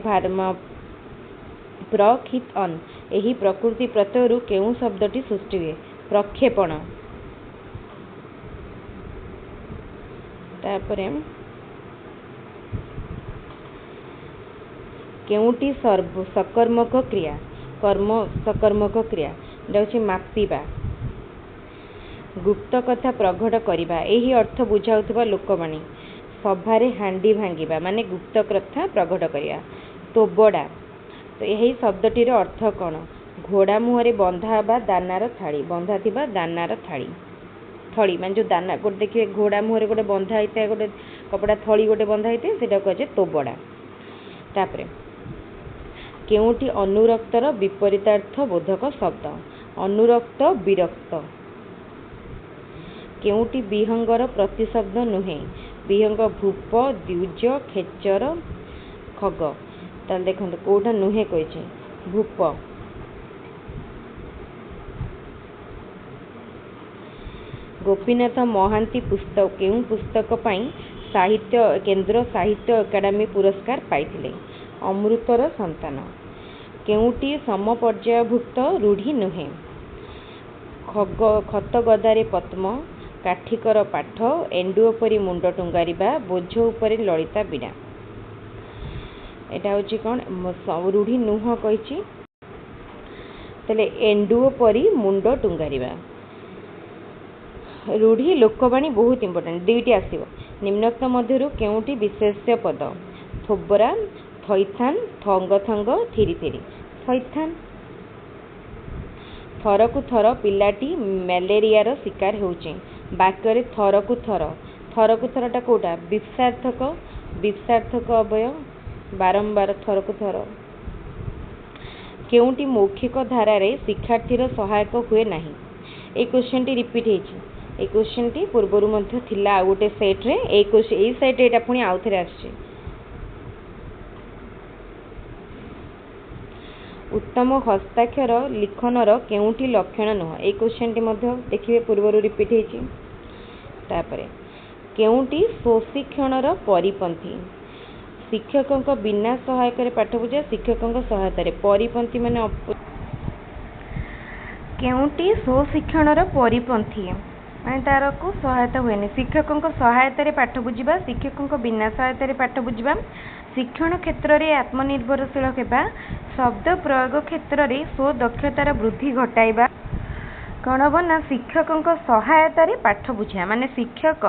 प्रक्षित अन यही प्रकृति प्रत्ययरू केउं शब्दटी सृष्टि हुए प्रक्षेपण। तापरे केउंटी सकर्मक क्रिया कर्म सकर्मक क्रिया जाउछि मापिबा गुप्त कथा प्रकट करिबा यही अर्थ बुझाउथबा लोकवाणी सभारे हांडी भांगिबा माने गुप्त कथा प्रकट करिया तोबड़ा तो यही शब्दटीर अर्थ कौन घोड़ा मुहरे बंधा बा दानार थाड़ी बंधा थिबा दानार थाड़ी थड़ी मान जो दाना गोटे देखिए घोड़ा मुहरे गोटे बंधा होता गोटे कपड़ा थड़ी गोटे बंधा होता है कहे तोबड़ा। तापरे केउटी अनुरक्तर विपरीतार्थ बोधक शब्द अनुरक्त विरक्त केउटी विहंगर प्रतिशब्द नुहे विहंग भूप द्विज खेचर खग ताल देखो कौटा नुहे कही भूप गोपीनाथ महांती पुस्तक केउं पुस्तक पाई साहित्य केंद्र साहित्य एकाडेमी पुरस्कार पाइथिले अमृतर संतान। केउटी समपर्यायभुक्त रूढ़ी नुहे। खत गदारे पद्म, काठिकर पाठ, एंडुओ परी मुंड टुंगारिबा, बोझ उपरे ललिता बीड़ा। एटा होची कौन रूढ़ी नुह कही तेले एंडुओ परी मुंड टुंगारिबा। रूढ़ी लोकवाणी बहुत इंपोर्टेंट दुईटी आसिबो। निम्नोक्त मध्यरु केउटी विशेष्य पद? थोबरा, थैथान, थंग थंग, थिरी थिरी। थैथान। थरकु थर पिलाटी मैलेरियार शिकार होउचे। वाक्य थरकु थरटा कोटा विपसार्थक, विपसार्थक अवय बारंबार थरकु थर। केउटी मौखिक धारा रे शिक्षार्थीर सहायक हुए नाही। ए क्वेश्चन टी रिपीट हेछि। ए क्वेश्चन टी पूर्वरु मध्य थिला आ गोटे सेट रे ए सेट एटा पुनी आउ थरे आछि। उत्तम हस्ताक्षर लिखनर केउटी लक्षण नुह। ए क्वेश्चन टी मध्य देखिबे पूर्वरु रिपीट हेछि। तापरे केउटी स्वशिक्षणर परिपंथी? शिक्षक बिना सहायक पाठ बुझा, शिक्षक सहायता परिपंथी माने केउटी स्वशिक्षणर परिपंथी माने तार को सहायता हुए। शिक्षक सहायता पाठ बुझा, शिक्षक बिना सहायता पाठ बुझा, शिक्षण क्षेत्र में आत्मनिर्भरशील होगा, शब्द प्रयोग क्षेत्र में स्वदक्षतार वृद्धि घटाइबा। कौन हम ना शिक्षक सहायता पाठ बुझा माने शिक्षक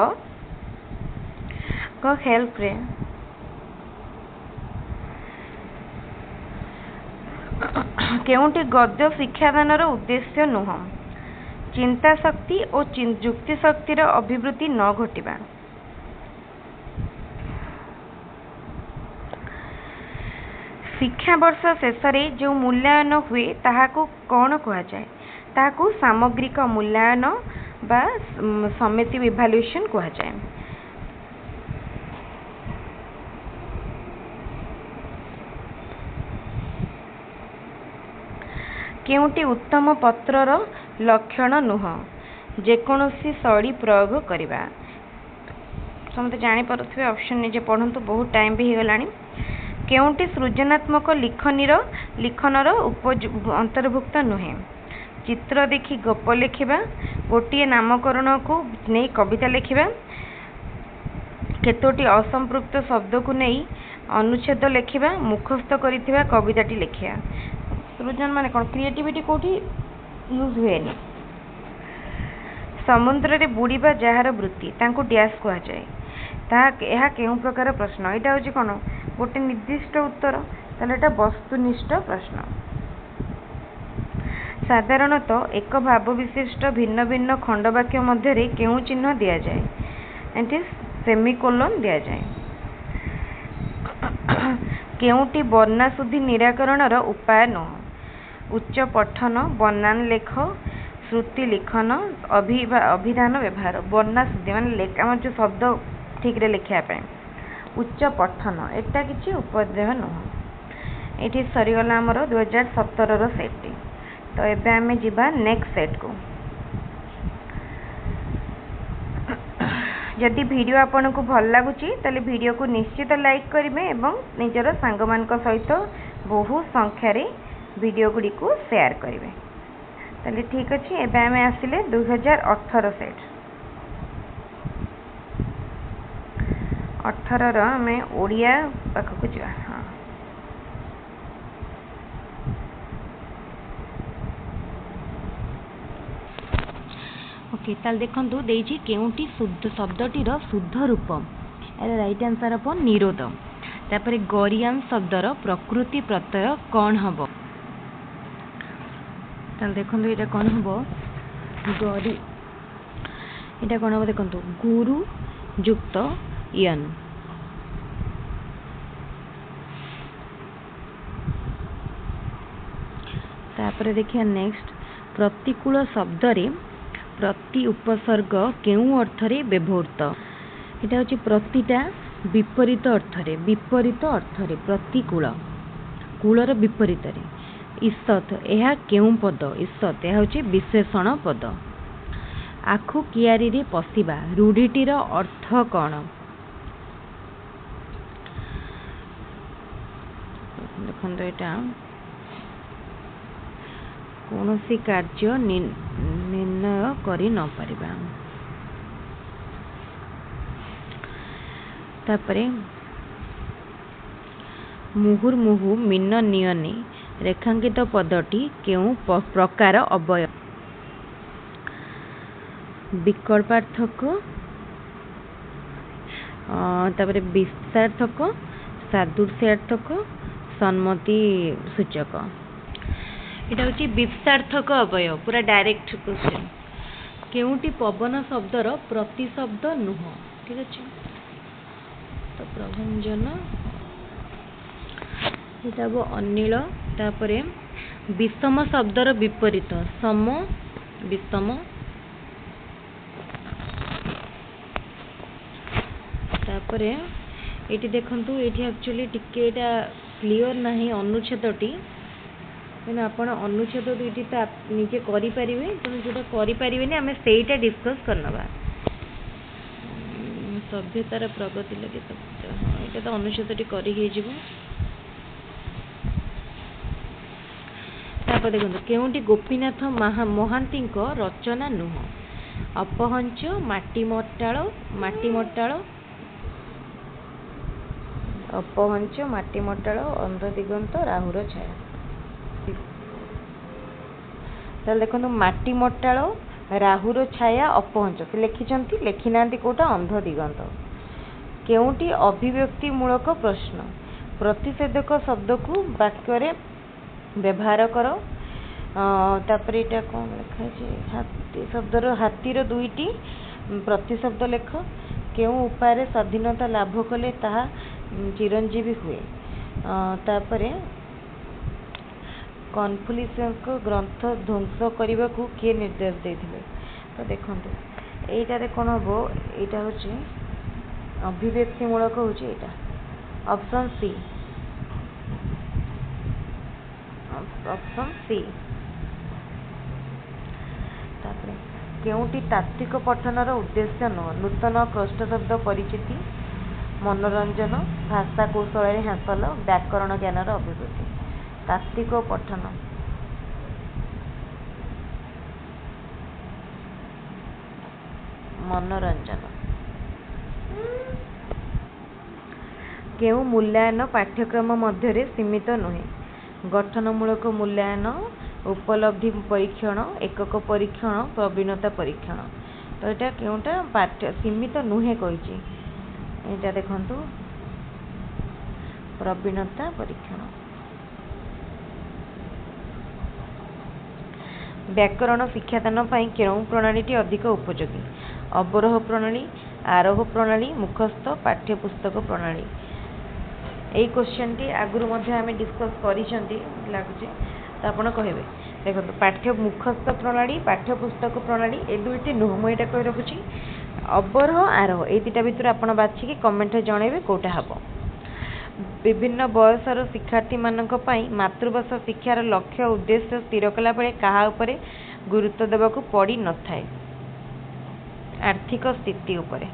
हेल्प रे। केउटी गद्य शिक्षादानर उद्देश्य नुह। चिंता शक्ति और युक्ति शक्तिर अभिवृद्धि न घटिबा। शिक्षा वर्ष शेष जो मूल्यांकन हुए ताहाकू कौन कहा जाए? ताहाकू सामग्रिक मूल्यांकन बा समेटिव इवैल्यूएशन कहा जाए। केउटी उत्तम पत्रर लक्षण नुह। जेकोसी शैली प्रयोग करिबा। समझे जानी पारुथिबे ऑप्शन निजे पढ़ंतु, बहुत टाइम भी होगलानी। केउटी सृजनात्मक लिखनर अंतर्भुक्त नुहे। चित्र देखि गप लिखिबा, गोटे नामकरण को नहीं कविता लिखिबा, केतोटी असंपृक्त शब्द को नहीं अनुच्छेद लिखिबा, मुखस्थ करिथिबा कविताटी लिखिया। सृजन माने कौन? क्रिएटिविटी कोठी यूज हुए। समुद्र रे बुड़ीबा जार वृत्ति तांको डैश कहा जाए। यह केउ प्रकार प्रश्न? यहाँ हूँ कौन गोटे निर्दिष्ट उत्तर, ताले एटा वस्तुनिष्ठ प्रश्न। साधारणतः एक भाव विशिष्ट भिन्न भिन्न खंडवाक्य मध्य केउ चिन्ह दि जाए? एंटी सेमिकोलन दि जाए। केउटी वर्णाशुद्धि निराकरणर उपाय नुह। उच्च पठन, बनान लेख, श्रुति लिखन, अभिधान व्यवहार। वर्णाशुद्धि माने आम जो शब्द ठीक रे लिखापी। उच्च पठन एटा किसी उपद्रव नुह। ये सरीगला आमर 2017 सेट। तो एबे आमे जिबा नेक्स्ट सेट को। जदि वीडियो आपन को भल लगुची ताले वीडियो को निश्चित लाइक करेंगे एवं निजर सांग मान सहित बहु संख्यार वीडियो गुड़ी को शेयर करेंगे। ताले ठीक अच्छे। एबे आमे आसिले 2018 सेट। 18 आमे ओडिया पाखक जा। हाँ ओके, ताल देखंतु देइछि केउटी शुद्ध शब्दटीर शुद्ध रूप। राइट आंसर अपन निरोध। तापरे गरियान शब्दर प्रकृति प्रत्यय कौन हबो? ताल देखंतु एटा कौन हबो? गरि एटा कौन हबो देखंतु गुरु युक्त यन। तापरे देखिया नेक्स्ट प्रतिकूल शब्द रे प्रति उपसर्ग केउ अर्थरे व्यवहृत? एटा होची प्रतिटा विपरीत अर्थरे, विपरीत अर्थरे प्रतिकूल, कूलर विपरीत रे। ईसत यह केउ पद? ईसत यह होची विशेषण पद। आखु कियारी रे पशिबा रूढ़ीटीर अर्थ कौन? देखो एटा कौन सी कार्य निर्णय करि न परिबा तापरे मुहुर्मुहु मीन नियने रेखांकित पदटी केउ प्रकार अवयव विकल्पार्थक तापरे विस्तार्थक सादृश्यार्थक सम्मति सूचक एटा होची विस्तार्थक अवयव पूरा डायरेक्ट क्वेश्चन केउटी पवन शब्दर प्रतिशब्द नुह ठीक अछि तो प्रभंजन एटा वो अनिल तापरे विषम शब्दर विपरीत सम विषम तापरे एटी देखंतु एटी एक्चुअली टिके एटा क्लियर नाही अनुच्छेदटी तेना आपण अनुच्छेद दुईटी तो निजे करि परिबे तेणु जोटा करि परिबेनी आमे सेईटा डिस्कस करनबा सभ्यतार प्रगति लगे तो एटा तो अनुच्छेदटी करि हे जिवो तापर देखंतु केउंटी गोपीनाथ महांती रचना नुह अपहंच माटी मट्टाळ अपहंच माटी मट्टाळ अंध दिगंत राहुर छाया ताले देखो माटी मट्टाळ राहुर छाया अपहंच से लिखिछंती लिखि नांती कोटा अंध दिगंत केउंटी अभिव्यक्ति मूलक प्रश्न प्रतिषेधक शब्द को वाक्य रे व्यवहार करो तापरे एटा कोन लिखा छै हाथी शब्दर हाथीर दुईटी प्रतिशब्द लेख केउ उपाय स्वाधीनता लाभ कले ताहा चिरंजीवी हुए तापरे कन्फ्यूशियस को ग्रंथ ध्वंस करने को किए निर्देश देथिले तो देखंतु एटारे कोन हबो एटा होची अभिव्यक्ति मूलक होची एटा ऑप्शन सी तापरे केउटी तात्विक पठनर उद्देश्य न नूतन कष्ट शब्द परिचिति मनोरंजन भाषा कौशल हासिल व्याकरण ज्ञानर अभिवृद्धि तात्विक पठन मनोरंजन केउ मूल्यांकन पाठ्यक्रम मध्य सीमित नुहे गठनमूलक मूल्यांकन उपलब्धि परीक्षण एकक परीक्षण प्रवीणता परीक्षण तो यहाँ केउटा पाठ्य सीमित नुहे कही एटा देखंतु प्रवीणता परीक्षण व्याकरण शिक्षादान पाई केउं प्रणालीटी अधिक उपयोगी अवरोह प्रणाली आरोह प्रणाली मुखस्थ पाठ्यपुस्तक प्रणाली एई क्वेश्चन टी आगुरु मध्ये आमे डिस्कस करिसंती लागुचे तो आपण कहबे देखो पाठ्य मुखस्थ प्रणाली पाठ्यपुस्तक प्रणाली ए दुईटी नुह मु एटा कहि रखुची अवरोह आरोह ए दुईटा भितर आपण बाछि कि कमेंट रे जणेबे कोटा हबो विभिन्न बयसर शिक्षार्थी मानक पई मातृभाषा शिक्षार लक्ष्य उद्देश्य स्थिर कला बेले कहा उपरे गुरुत्व देबाकू पड़ी न थाए आर्थिक स्थिति उपरे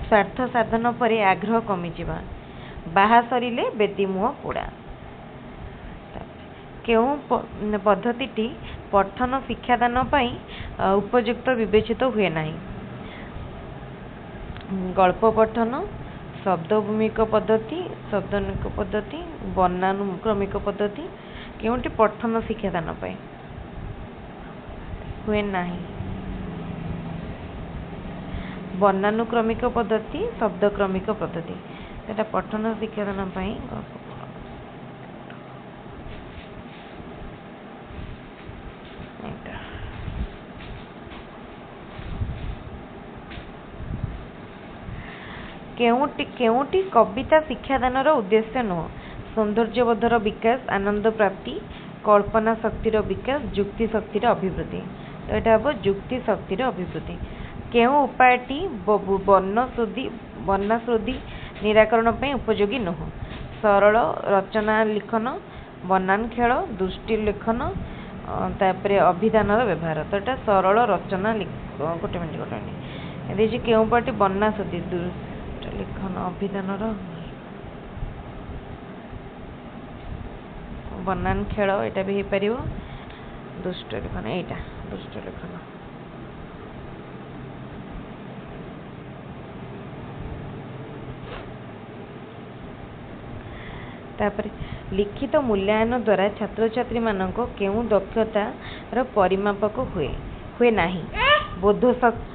स्वार्थ साधन पर आग्रह कमी जिबा बाहा सरिले बेदी मुह पोड़ा केउं पद्धति पठन शिक्षादान पई उपयुक्त विवेचित हुए नाही गल्प पठन शब्दभूमिक पद्धति शब्दानुक पद्धति वर्णानुक्रमिक पद्धति केउंटी पठन शिक्षादान पाए हुए नाही वर्णानुक्रमिक पद्धति शब्दक्रमिक पद्धति एटा पठन शिक्षादान पाए केउटी कविता शिक्षादानर उद्देश्य नुह सौंदर्यबोधर विकास आनंद प्राप्ति कल्पना शक्तिर विकास जुक्ति शक्तिर अभिवृद्धि तो यहाँ हम जुक्ति शक्तिर अभिवृद्धि केउं उपायटी वर्णश्रुति निराकरण पे उपयोगी नुह सरल रचना लिखन बनान खेल दृष्टि लेखन तापर अभिधानर व्यवहार तो यहाँ सरल रचना गोटे मिनट केउं पार्टी वर्णाश्रुति लिखन अभिधानर बनान खेल यहाँ भी हो पार दुष्ट लेखन यहाँ दुष्ट लेखन तापर लिखित मूल्यांकन द्वारा छात्र छात्री मानक केउं दक्षतार परिमापक हुए नहीं बोधशक्ति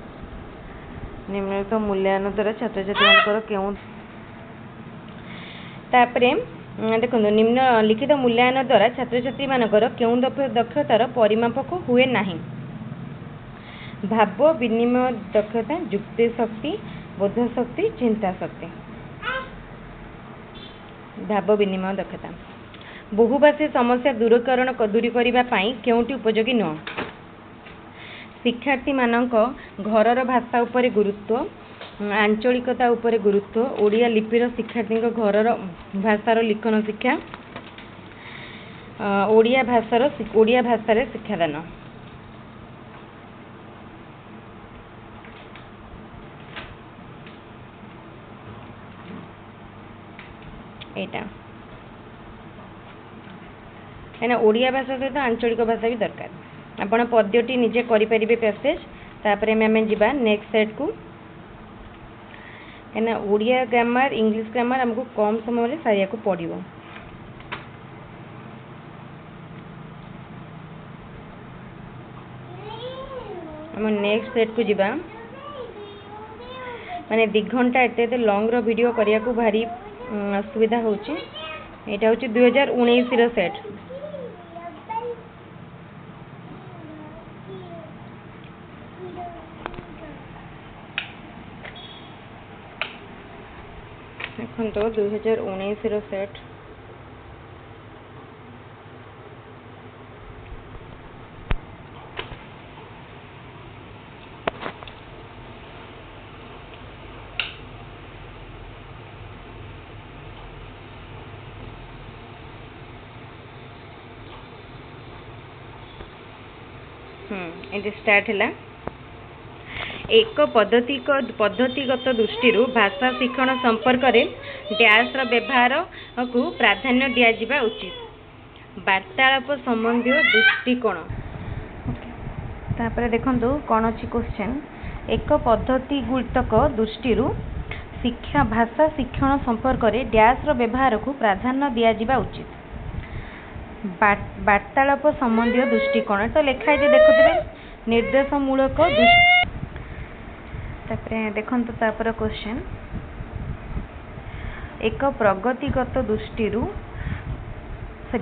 निम्नलिखित मूल्यांकन द्वारा छात्र छात्री मानकर केउं तापरे देखो निम्नलिखित मूल्यांकन द्वारा छात्र छात्री मानकर केउं दक्षतार परिमापक हुए नहीं भाव विनिमय दक्षता जुक्ति शक्ति बोध शक्ति चिंता शक्ति भाव विनिमय दक्षता बहुभाषी समस्या दूरीकरण दूरीकरिबा पई केउंटी उपयोगी न शिक्षार्थी मानक घरर भाषा उपरे गुरुत्व आंचलिकता उपरे गुरुत्व ओडिया लिपिर शिक्षार्थी घरर भाषार लिखन शिक्षा ओडिया भाषार शिक्षादान एटा कहीं ओडिया भाषा सहित आंचलिक भाषा भी दरकार आपण पद्यटी निजे करें पैसेज तापर आम जा नेक्स्ट सेट को कहीं ओडिया ग्रामर इंग्लिश ग्रामर आमको कम समय सारिया को पड़ो आम नेक्स्ट सेट को जीवा माने 2 घंटा एते लॉन्ग रो वीडियो करिया को भारी असुविधा होची एटा होची 2019 रो सेट देखो तो 2019 रो सेट ये स्टार्ट है एक पद्धतिगत दृष्टि भाषा शिक्षण संपर्क में डैश व्यवहार को प्राधान्य दिया उचित वार्तालाप संबंधी दृष्टिकोण तापर देखो कौन अच्छी क्वेश्चन एक पद्धतिगत दृष्टि शिक्षा भाषा शिक्षण संपर्क में डैश व्यवहार को प्राधान्य दिया उचित वार्तालाप संबंधी दृष्टिकोण तो लिखाई देखुए निर्देशमूलक देखो क्वेश्चन एक प्रगतिगत दृष्टि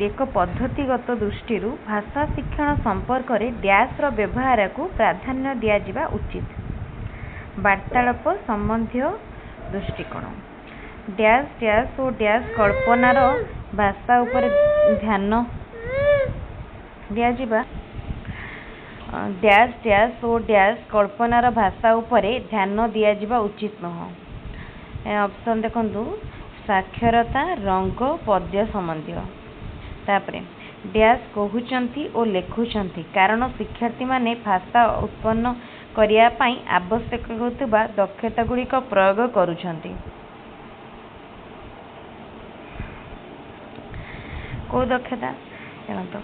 एक पद्धतिगत दृष्टि भाषा शिक्षण संपर्क में डैश व्यवहार को प्राधान्य दिया उचित वार्तालाप संबंधी दृष्टिकोण डैश डैश और डैश कल्पनार भाषा उपर ध्यान दिया डैश डैश और डैश कल्पनार भाषा उपरे ध्यान दिया उचित नह ऑप्शन देखो साक्षरता रंग पद्य संबंधी तापरे डैश कहउचंती और लेखुचंती कारण शिक्षार्थी माने भाषा उत्पन्न करिया पई आवश्यक होतबा दक्षता गुड़िक प्रयोग करुचंती को दक्षता जानतो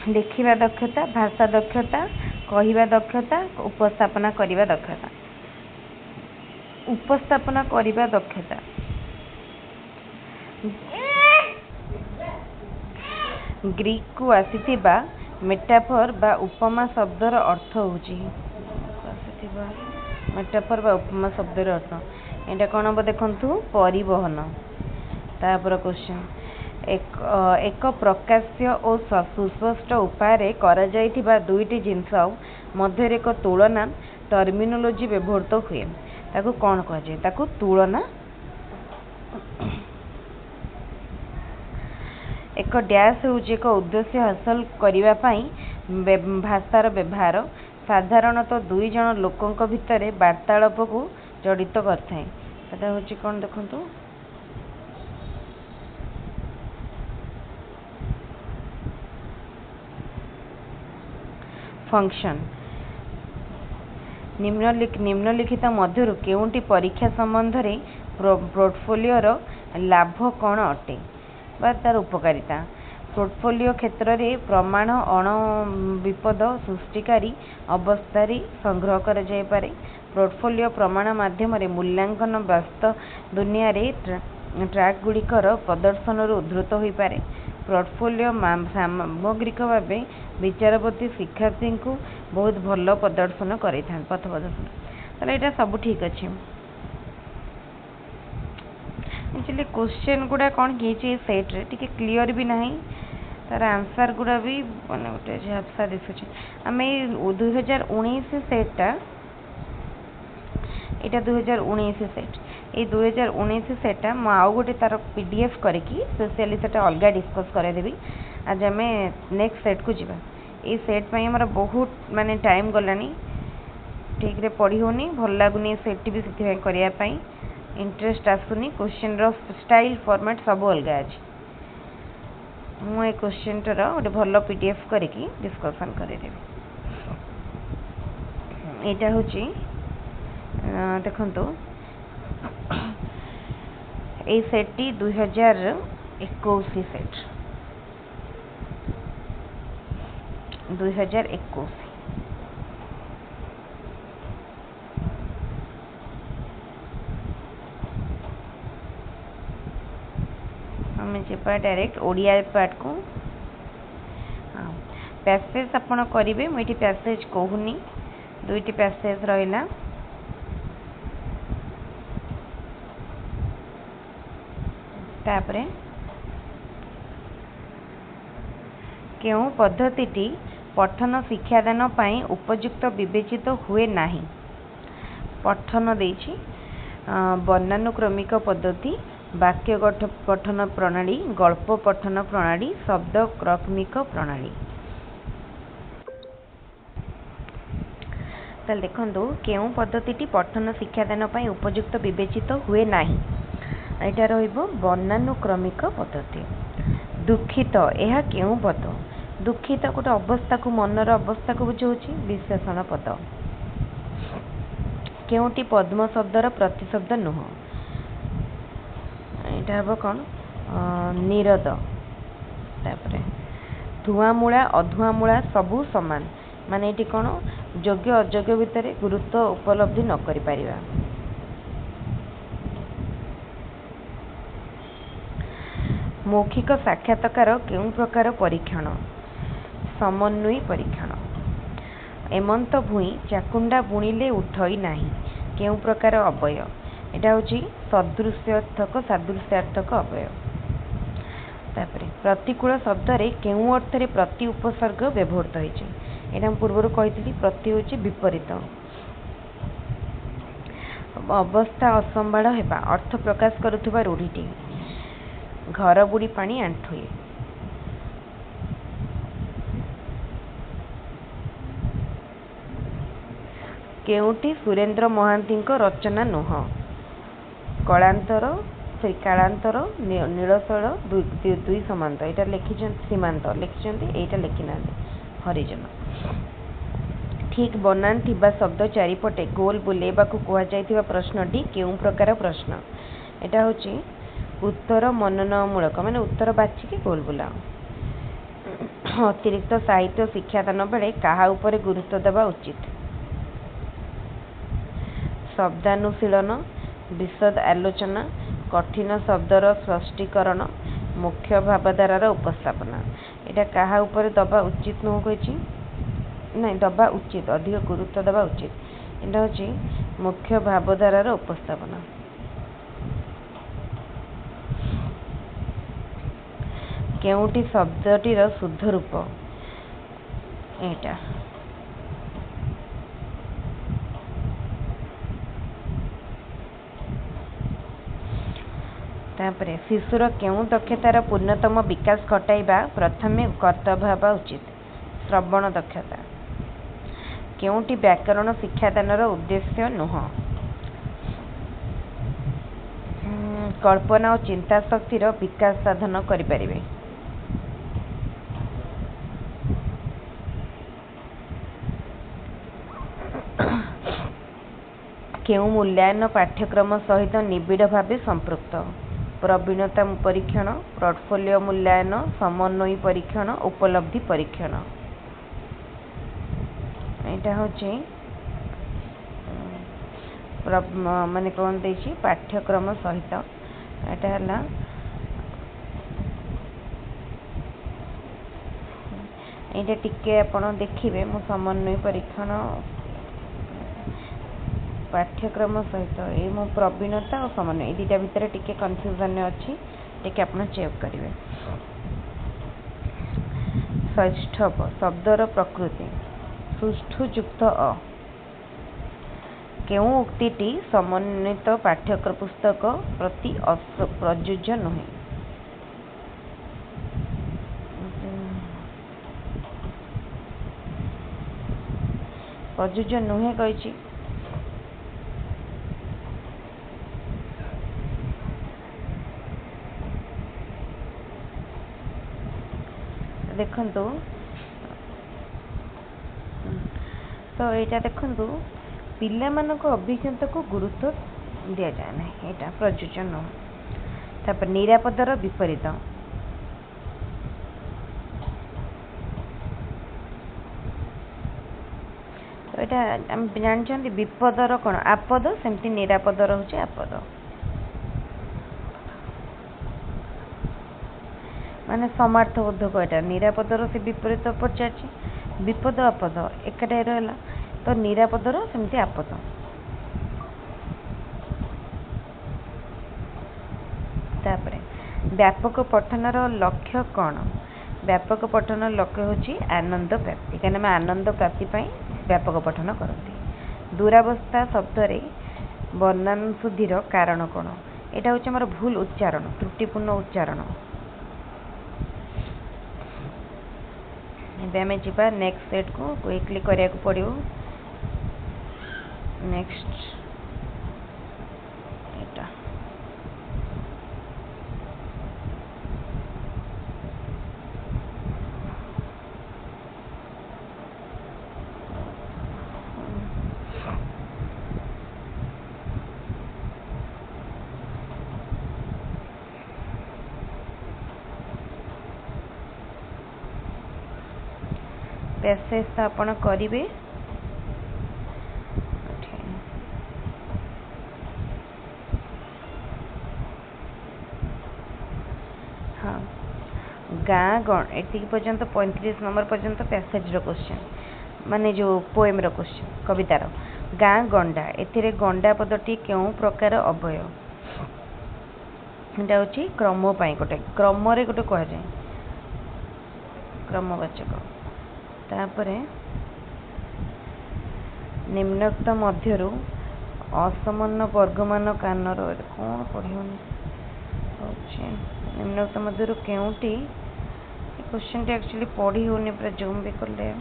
देखिबा दक्षता भाषा दक्षता कहिबा दक्षता उपस्थापना करिबा दक्षता उपस्थापना करिबा दक्षता ग्रीक को आसीथिबा मेटाफर बा उपमा शब्दर अर्थ होची आसीथिबा मेटाफर बा उपमा शब्दर अर्थ एटा कोन अब देखंतु परिवहन तापर क्वेश्चन एक प्रकाश्य और सुस्पष्ट उपाय करा जाइथिबा दुईटी जिनस मध्य एक तुलना टर्मिनोलॉजी व्यवहृत हुए ताकू कौन कह जाए ताकू तुलना एक डैश हूँ एक उद्देश्य हासिल करिबा पई भाषार व्यवहार साधारणतः दुई जन लोकों भितर वार्तालाप को जड़ित करथाय एटा होची कौन देखंतु फंक्शन निम्नलिखित मध्य केउंटी परीक्षा संबंध रे पोर्टफोलियो लाभ कौन अटे बा तार उपकारिता पोर्टफोलियो क्षेत्र में प्रमाण अण विपद सृष्टिकारी अवस्था संग्रह कर जाय पारे। पोर्टफोलियो प्रमाण माध्यम मूल्यांकन वास्तव दुनिया रे ट्रैक गुड़िकर प्रदर्शन उद्धृत हो पारे। पोर्टफोलियो सामग्रिक भाव विचारपति शिक्षार्थी को बहुत भल प्रदर्शन कर पथ प्रदर्शन ताले यहाँ सब ठीक अच्छे। एक्चुअली क्वेश्चन गुड़ा कौन कि सेट रे टिके क्लियर भी नहीं तार आंसर गुड़ा भी मैंने गोटे झापसा दिशुचे आम 2019 सेटा यहाँ 2019 सेट ये 2019 सेटा मु आउ गोटे तार पीडीएफ करके स्पेशली सेटा अलग डिस्कस करदेवी। आज आम नेक्स्ट सेट को जीवा ये सेट पे हमारा बहुत माने टाइम गलानी ठीक रे पढ़ी होनी भल लगुनि सेट भी से करने इंटरेस्ट आसुनी क्वेश्चन रो स्टाइल फॉर्मेट सब अलग अच्छे मु ए क्वेश्चन टर गोटे भल पीडीएफ करके डिस्कसन करदेवी। यहाँ हूँ देखो ये सेट 2021 सेट 2021 आम जा डायरेक्ट ओडिया पार्ट को हाँ पैसेज आपण करेंगे मुझे पैसेज कहूनी दुईटी पैसेज रहा तापरे केउ पद्धति पठन शिक्षादान पाई उपयुक्त विवेचित हुए नहीं। पठन देछि वर्णानुक्रमिक पद्धति वाक्य पठन प्रणाली गल्प पठन प्रणाली शब्द क्रमिक प्रणाली। ताल देखंतु केउ पद्धति पठन शिक्षादान पाई उपयुक्त विवेचित हुए नहीं। यहाँ रहिबो वर्णानुक्रमिक पद्धति। दुखित यह केउ पद दुखित गोटे अवस्था को मनर अवस्था को बुझाऊँ विशेषण पद। केउटी पद्म शब्दर प्रतिशब्द नुह यहाँ हम कौन निरद। तापर धुआमूला अधुआमूला सबू समान माने ये कौन योग्य अयोग्य भितर गुरुत्व उपलब्धि न करि परिबा। मौखिक साक्षात्कार केउं प्रकार परीक्षण समन्वयी परीक्षण। एमंत भूई चाकुंडा बुणिले उठई नाही केउं प्रकार अवय। यहाँ हूँ सदृश्यार्थक सादृश्यार्थक अवय। तापर प्रतिकूल शब्द रे केउं अर्थ रे प्रति उपसर्ग व्यवहृत होइछे एटा पूर्व कही प्रति हूँ विपरीत। अवस्था असंभाळ हेबा अर्थ प्रकाश करुवा रूढ़ीटी घर बुड़ी पानी आंठुए। केउटी सुरेंद्र महांती रचना नुह कलांतर से कालांतर नीलशैल दुई समांत यहाँ लिखिं सीमांत लिखिं यहाँ लिखिना हरिजन। ठीक बनान थिबा शब्द चारिपटे गोल बुलेबा को कहुवा प्रश्नटी केउं प्रकार प्रश्न। यहाँ हूँ उत्तर मननमूलक माने उत्तर बाछिकी गोल बुलाओ। अतिरिक्त साहित्य शिक्षादान बेले कहा उपरे गुरुत्व देवा उचित। शब्दानुशीलन विशद आलोचना कठिन शब्दर स्पष्टीकरण मुख्य भावधारार उपस्थापना। यहाँ कहा उपरे दबा उचित नुह कही नहीं दबा उचित अधिक गुरुत्व देवा उचित। यहाँ हूँ मुख्य भावधारार उपस्थापना। केउटी शब्दटीर शुद्ध रूप एटा। तापरे शिशुर केउं दक्षतार पूर्णतम विकास घटाइबा प्रथमे कर्तव्य हेबा उचित। श्रवण दक्षता। केउंटी व्याकरण शिक्षादानर उद्देश्य नुह। कल्पना और चिंता शक्तिर विकास साधन करिपारिबे। केउं मूल्यांकन पाठ्यक्रम सहित निबिड़ भाव संपृक्त। प्रवीणता परीक्षण, पोर्टफोलियो मूल्यांकन, समन्वयी परीक्षण, उपलब्धि परीक्षण। यहाँ हूँ माने कौन देछि पाठ्यक्रम सहित यहाँ ये टिके आपण देखिए मो समन्वय परीक्षण पाठ्यक्रम सहित ये मो प्रवीणता और समन्वय ये दुटा भितर टिके कन्फ्यूजन अच्छी टिके आपण चेक करेंगे। षष्ठ शब्दर प्रकृति सुष्ठु युक्त अ केउ उक्तिटी समन्वित पाठ्यक्रम पुस्तक प्रति प्रयोज्य नुहे। प्रयोज्य नुहे कही देखंतु तो यहाँ देखंतु पिला मानक अभिज्ञता को गुरुत्व दि जाए ना यहाँ प्रयोज्य नुह। तापर निरापदर विपरीत तो यहाँ आम जानते विपदर कौन आपद सेमती निरापदर हूँ आपद माने समार्थबोधक यहाँ निरापदर से विपरीत पचार विपद आपद एकाटे रहा तो निरापदर सेमती आपद। तापरे व्यापक पठनर लक्ष्य कौन? व्यापक पठन लक्ष्य होची आनंद प्राप्ति कहीं आम आनंद प्राप्ति व्यापक पठन करती। दुरावस्था शब्द रे वर्णन शुद्धिर कारण कौन? यहाँ हूँ आम भूल उच्चारण त्रुटिपूर्ण उच्चारण। आम जा नेक्स्ट सेट को क्विकली करने को पड़ो। नेक्स्ट पैसेज तो आपण करेंगे। हाँ गाँ गण एति पर्यंत 35 नंबर पर्यंत पैसेज क्वेश्चन माने जो पोएम क्वेश्चन कवितार गाँ गंडा एथिरे गंडा पदटी क्यों प्रकार अवय एटा होची क्रम पाई गोटे क्रम रे गोटे कह जाए क्रमवाचक। तापरे निम्नोक्त मध्यरु असमान वर्गमान कानर कौन पढ़ोनी निम्नोक्त मध्यरु केउटी क्वेश्चन टी एक्चुअली पढ़ी होनी पूरा जूम भी करले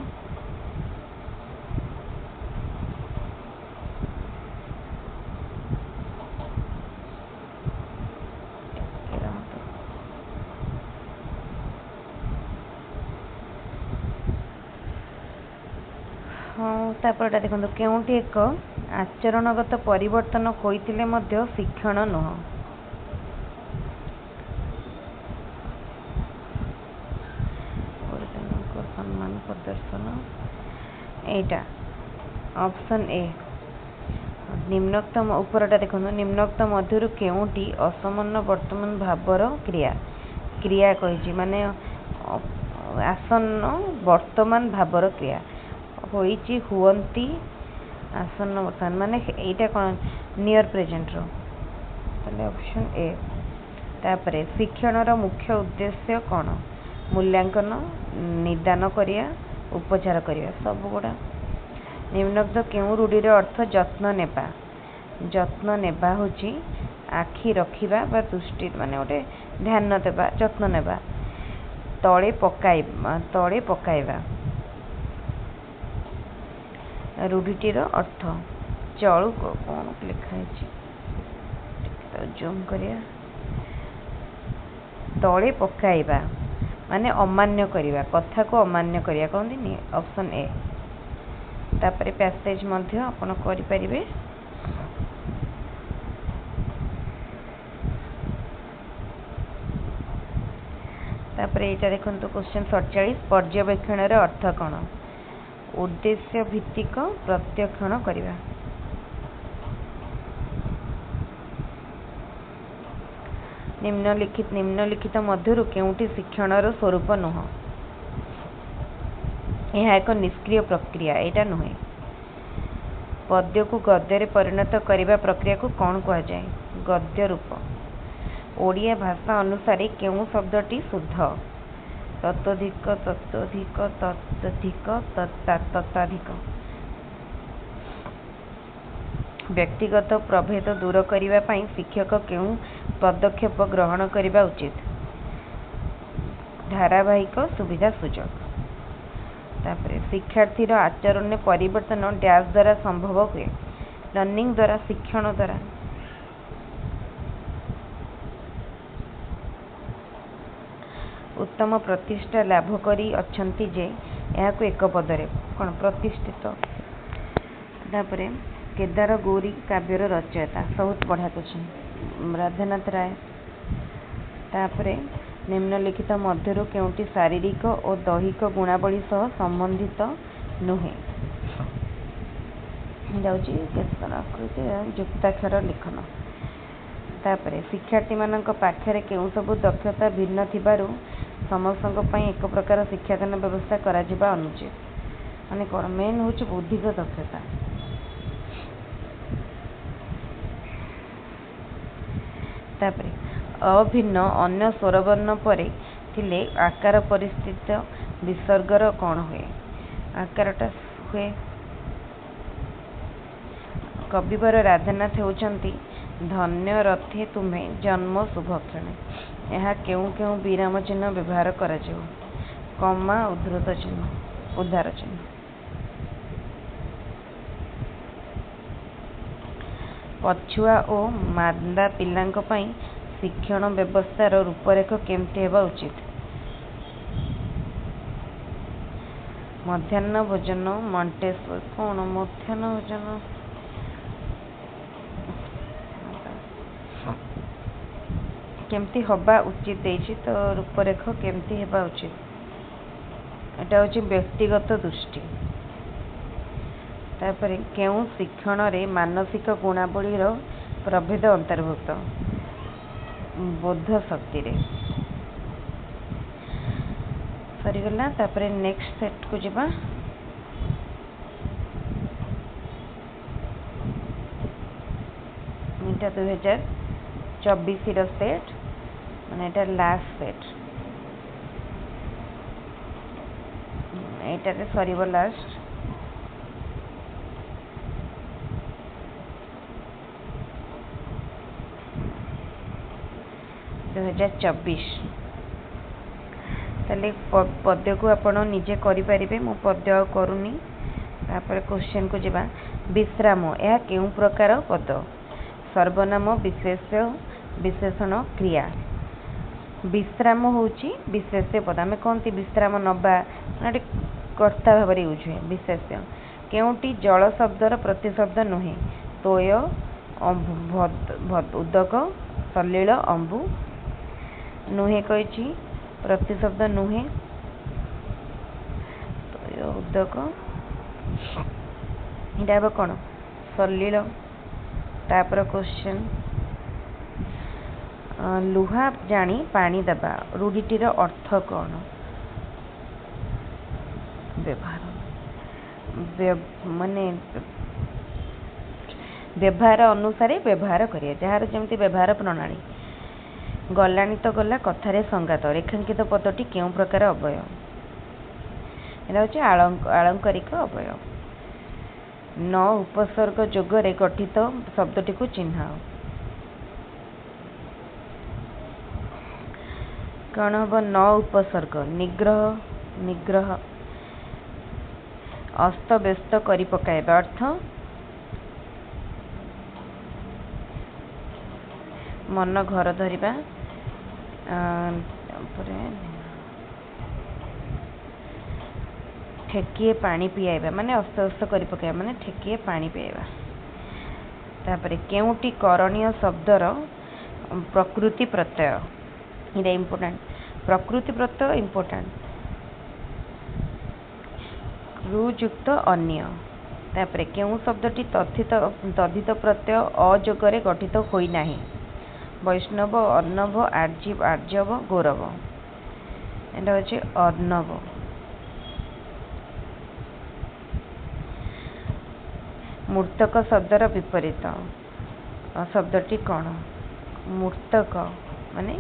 हाँ तापर देखो केउटी एक आचरणगत परिवर्तन होइतिले मध्य शिक्षण नुह। सम्मान प्रदर्शन एटा ऑप्शन ए निम्नोक्त उपरटा देखो निम्नोक्त मध्यरु केउटी असमान वर्तमान भावर क्रिया क्रिया कही माने आसन्न वर्तमान भावर क्रिया होइची हुवंती आसन्न वर्तमान माने एटा कौन नियर प्रेजेंट रो ताले ऑप्शन ए। तापरे शिक्षणर मुख्य उद्देश्य कौन? मूल्यांकन निदान करिया उपचार करिया सब गुड़ा। निम्नोक्त केउ रूढ़ीर अर्थ जत्न नेबा जत्न नेबा होची आखि रखिबा बा दृष्टि माने गोटे ध्यान देबा जत्न नेबा। तळे पकाइबा रूढ़ीटीर अर्थ चलु कौन लिखाई जूम करिया तळे पकाइबा माने अमान्य करिबा कथा को अमान्य करिया कहंदी ऑप्शन ए। तापरे पैसेज मध्य आपण करि परिबे तापर यहाँ देखो क्वेश्चन 47 पर्यवेक्षण अर्थ कौन उद्देश्य भित्तिक प्रत्यक्षण करवा निम्नलिखित मध्यरु केउटी शिक्षणर स्वरूप नुह यह एक निष्क्रिय प्रक्रिया एटा नुहे पद्य को गद्य परिणत करने प्रक्रिया को कौन कह जाए गद्य रूप ओडिया भाषा अनुसार केउं शब्दटी शुद्ध तत्वधिक तत्वधिक तत्वधिक तत्ताधिक व्यक्तिगत प्रभेद दूर करने पाई शिक्षक केउं पदक्षेप ग्रहण करने उचित धारावाहिक सुविधा सुजोग तापर शिक्षार्थी आचरण में परिवर्तन डैश द्वारा संभव हुए लर्निंग द्वारा शिक्षण द्वारा उत्तम प्रतिष्ठा लाभ करी अछंती जे यहाँ को एक पदरे कौन प्रतिष्ठित तापर केदार गौरी काव्यर रचयिता बहुत बढ़िया क्वेश्चन राधानाथ राय तापर निम्नलिखित मध्यरु केउटी शारीरिक और दैहिक गुणावली सह संबंधित नुहे जाउची केतन आकृति युक्ताक्षर लिखन तापर शिक्षार्थी मानक पाखरे केउ सब दक्षता भिन्न थिबारु समस्तक पई एक प्रकार शिक्षादान व्यवस्था करा जिबा अनुचित माने कोन मेन होची बुद्धिक दक्षता तापर अभिन्न अन्य स्वरवर्ण परे थिले आकार परिस्थित विसर्गर कौन हुए आकारटा हुए कविवर राधानाथ होचंती धन्य रथे तुम्हें जन्म शुभक्षण यहाँ केउ केउ विराम चिन्ह व्यवहार करा जाऊ कमा उद्धृत चिन्ह उद्धार चिन्ह पछुआ और मांदा पिलांक पई शिक्षण व्यवस्थार रूपरेख केमती हेबा उचित मध्याह्न भोजन मॉन्टेसरी कौन मध्याह्न भोजन केमती हवा उचित देछि तो रूपरेख केमती हेबा उचित एटा होछि व्यक्तिगत दृष्टि तापर केउ शिक्षण रे मानसिक गुणावली रो प्रभेद अंतर्भुक्त बोध शक्ति रे सरीगला तापर नेक्स्ट सेट को जिबा इटा 2024 रो सेट माने एटा लास्ट सेट एटा रे सरीबो लास्ट ताले पद्य को आपण निजे करि परिबे मु पद्य करूनी तापर क्वेश्चन को जिबा विश्राम यह केउ प्रकार पद सर्वनाम विशेष्य विशेषण क्रिया विश्राम होची विशेष्य पद आमे कोनती विश्राम नबा नाटे कर्ता भाव यूज हुए विशेष्य केउटी जल शब्दर प्रतिशब्द नुहे तोय उदक सलिल अंबु नुहे कही प्रतिशब्द नुहे तोय उदक इटा कौन सलिल तापर क्वेश्चन लुहा जानी पानी दबा रूढ़ीटीर अर्थ कौन व्यवहार माने व्यवहार अनुसार व्यवहार करिया जार जमती व्यवहार प्रणाली गलानी तो गला कथारे संगात रेखांकित पदटी केउ प्रकार अवयव एटा होछि आलंकारिक अवयव न उपसर्ग जोगरे गठित शब्दटी को चिन्हाओ कौन हम न उपसर्ग निग्रह निग्रह अस्त व्यस्त करी पकाइबा अर्थ मन घर धरिबा ठेकिए पानी पियाइबा माने अस्त व्यस्त करी पकाइबा माने ठेकिए पानी पियाइबा तापरे केउटी करणीय शब्दर प्रकृति प्रत्यय इटा इम्पोर्टेंट प्रकृति प्रत्यय इम्पोर्टेंट क्रुयुक्त अन्य तापर केउं शब्दटी तद्धित प्रत्यय अजोगरे गठित होई नाही वैष्णव अर्णव आर्जीव आर्जव गौरव एटा होचे अर्णव मूर्तक शब्दर विपरीत शब्दटी कौन मूर्तक माने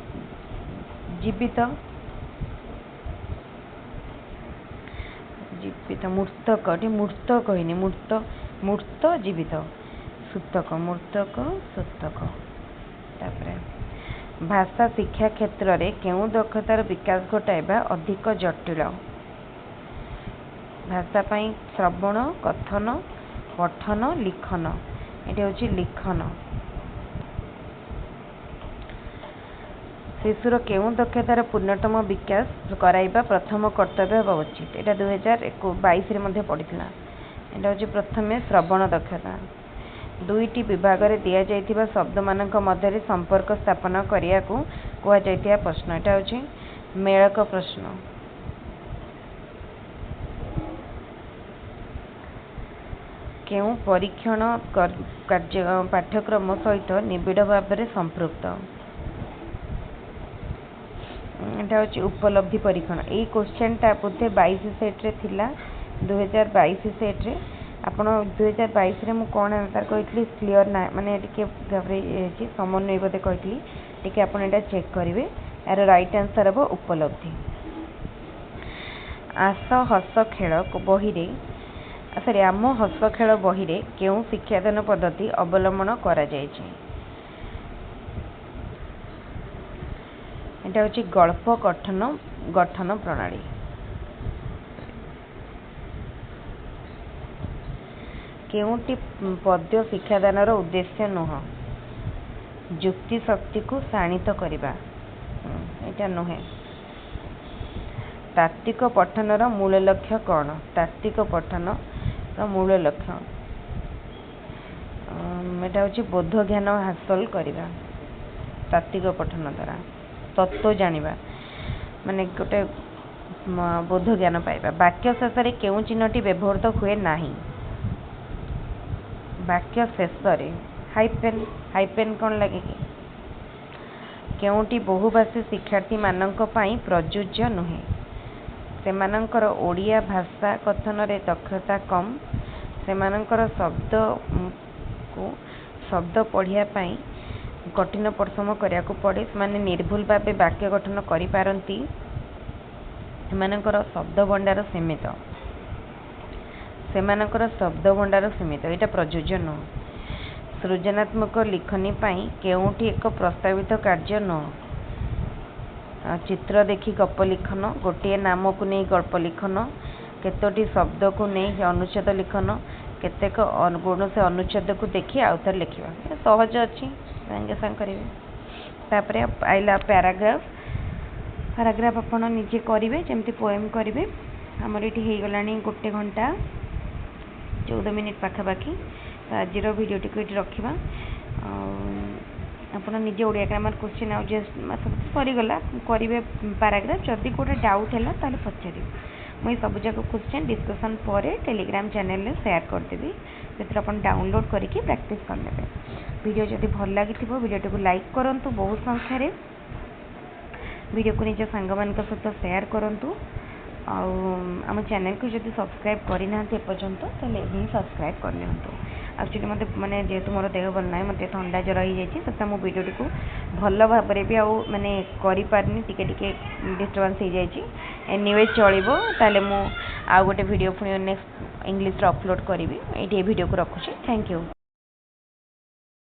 जीवित जीवित मूर्तक मूर्त कहनी मूर्त मूर्त जीवित सूतक मूर्तक सूतक तापरे भाषा शिक्षा क्षेत्र में केउं दक्षतार विकास घटाइबा अधिक जटिल भाषा पाई श्रवण कथन पठन लिखन ये हूँ लिखन शिशुर केउं दक्षतार पूर्णतम विकास कराइबा प्रथम कर्तव्य होगा उचित यहाँ 2022 पड़ता यहाँ हूँ प्रथम श्रवण दक्षता दुईटी विभाग में दि जाइथिबा शब्द मानक मध्य संपर्क स्थापन करिया को कुआ जाइथिबा प्रश्न यहाँ हूँ मेलक प्रश्न केउं परीक्षण कार्य पाठ्यक्रम सहित निबिड़ भाव में संपृक्त यहाँ हूँ उपलब्धि परीक्षण यही क्वेश्चन टा बोधे 22 सेट रे थिला 2022 सेट रे आपण 2022 रे मु कौन आंसर कही क्लीयर ना माने टिके घबराई समन्वय बोधे कही टिके आपण एटा चेक करेंगे यार राइट आंसर हम उपलब्धि आस हस खेल बही रे सॉरी आम हस खेल बही रे केउं शिक्षादान पद्धति अवलंबन करा जायछि एटा होछि गल्प गठन प्रणाली केउंटी पद्य शिक्षादानर उद्देश्य नुह जुक्ति शक्ति को शाणित करिबा एटा नुहे तात्विक पठनर मूल लक्ष्य कौन तात्विक पठन मूल लक्ष्य एटा होछि बोध ज्ञान हासिल करिबा तात्विक पठन द्वारा तत्व जानिबा माने गोटे बोध ज्ञान पाइबा वाक्य शेष में केउं चिन्हटी व्यवहृत हुए नाही वाक्य शेष हाइपेन हाइपेन कौन लगे कि केउंटी बहुभाषी शिक्षार्थी मानक पई प्रযোज्य नुहे सेमानंकर ओडिया भाषा कथन रे दक्षता कम सेमानंकर शब्द पढ़िया पई कठिन परिश्रम करिया को पड़े माने निर्भुल भावे वाक्य गठन करि पारंती सेमानंकर शब्द भंडार सीमित एटा प्रयोज्य न सृजनात्मक लिखनी पाई केउंटी एक प्रस्तावित कार्य न चित्र देखी गप लिखन गोटे नाम को नहीं गल्प लिखन केतोटी शब्द को नहीं अनुच्छेद लिखन केतेक गुण से अनुच्छेद को देखी आउथर लिखा सहज अच्छी सागे सांग करेंगे तापर आइला पैराग्राफ आपण निजे करेंगे जमती पोएम करेंगे आमर ये होगा 1 घंटा 14 मिनिट पाखापाखि आज भिडियोटी को ये रखा आप निजे ओडिया ग्रामर क्वेश्चन आउ जस्ट सरीगला करेंगे पैराग्राफ जदि गोटे डाउट है ताले पचारे मुझे सबूक क्वेश्चन डिस्कसन पर टेलीग्राम चैनल में शेयर करदेवी से आप डाउनलोड करके प्रैक्टिस करने वीडियो जदि भल लगी वीडियो को लाइक करूँ बहुत संख्यार वीडियो को निज सांग मान सहित शेयर करूँ आम चैनल को जब सब्सक्राइब करना एपर्यंत तो सब्सक्राइब कर लिंतु एक्चुअली मत मैंने जेहेतु मोर देह भल ना मत ठंडा जर हो जाए मो वीडियो को भल भाव भी आउ माने करें टिके डिस्टर्बांस हो जाए एनीवे चलो ताले मु आउ गोटे वीडियो पुणी नेक्स्ट इंग्लिश अपलोड करी ये वीडियो को रखुच्छी थैंक यू।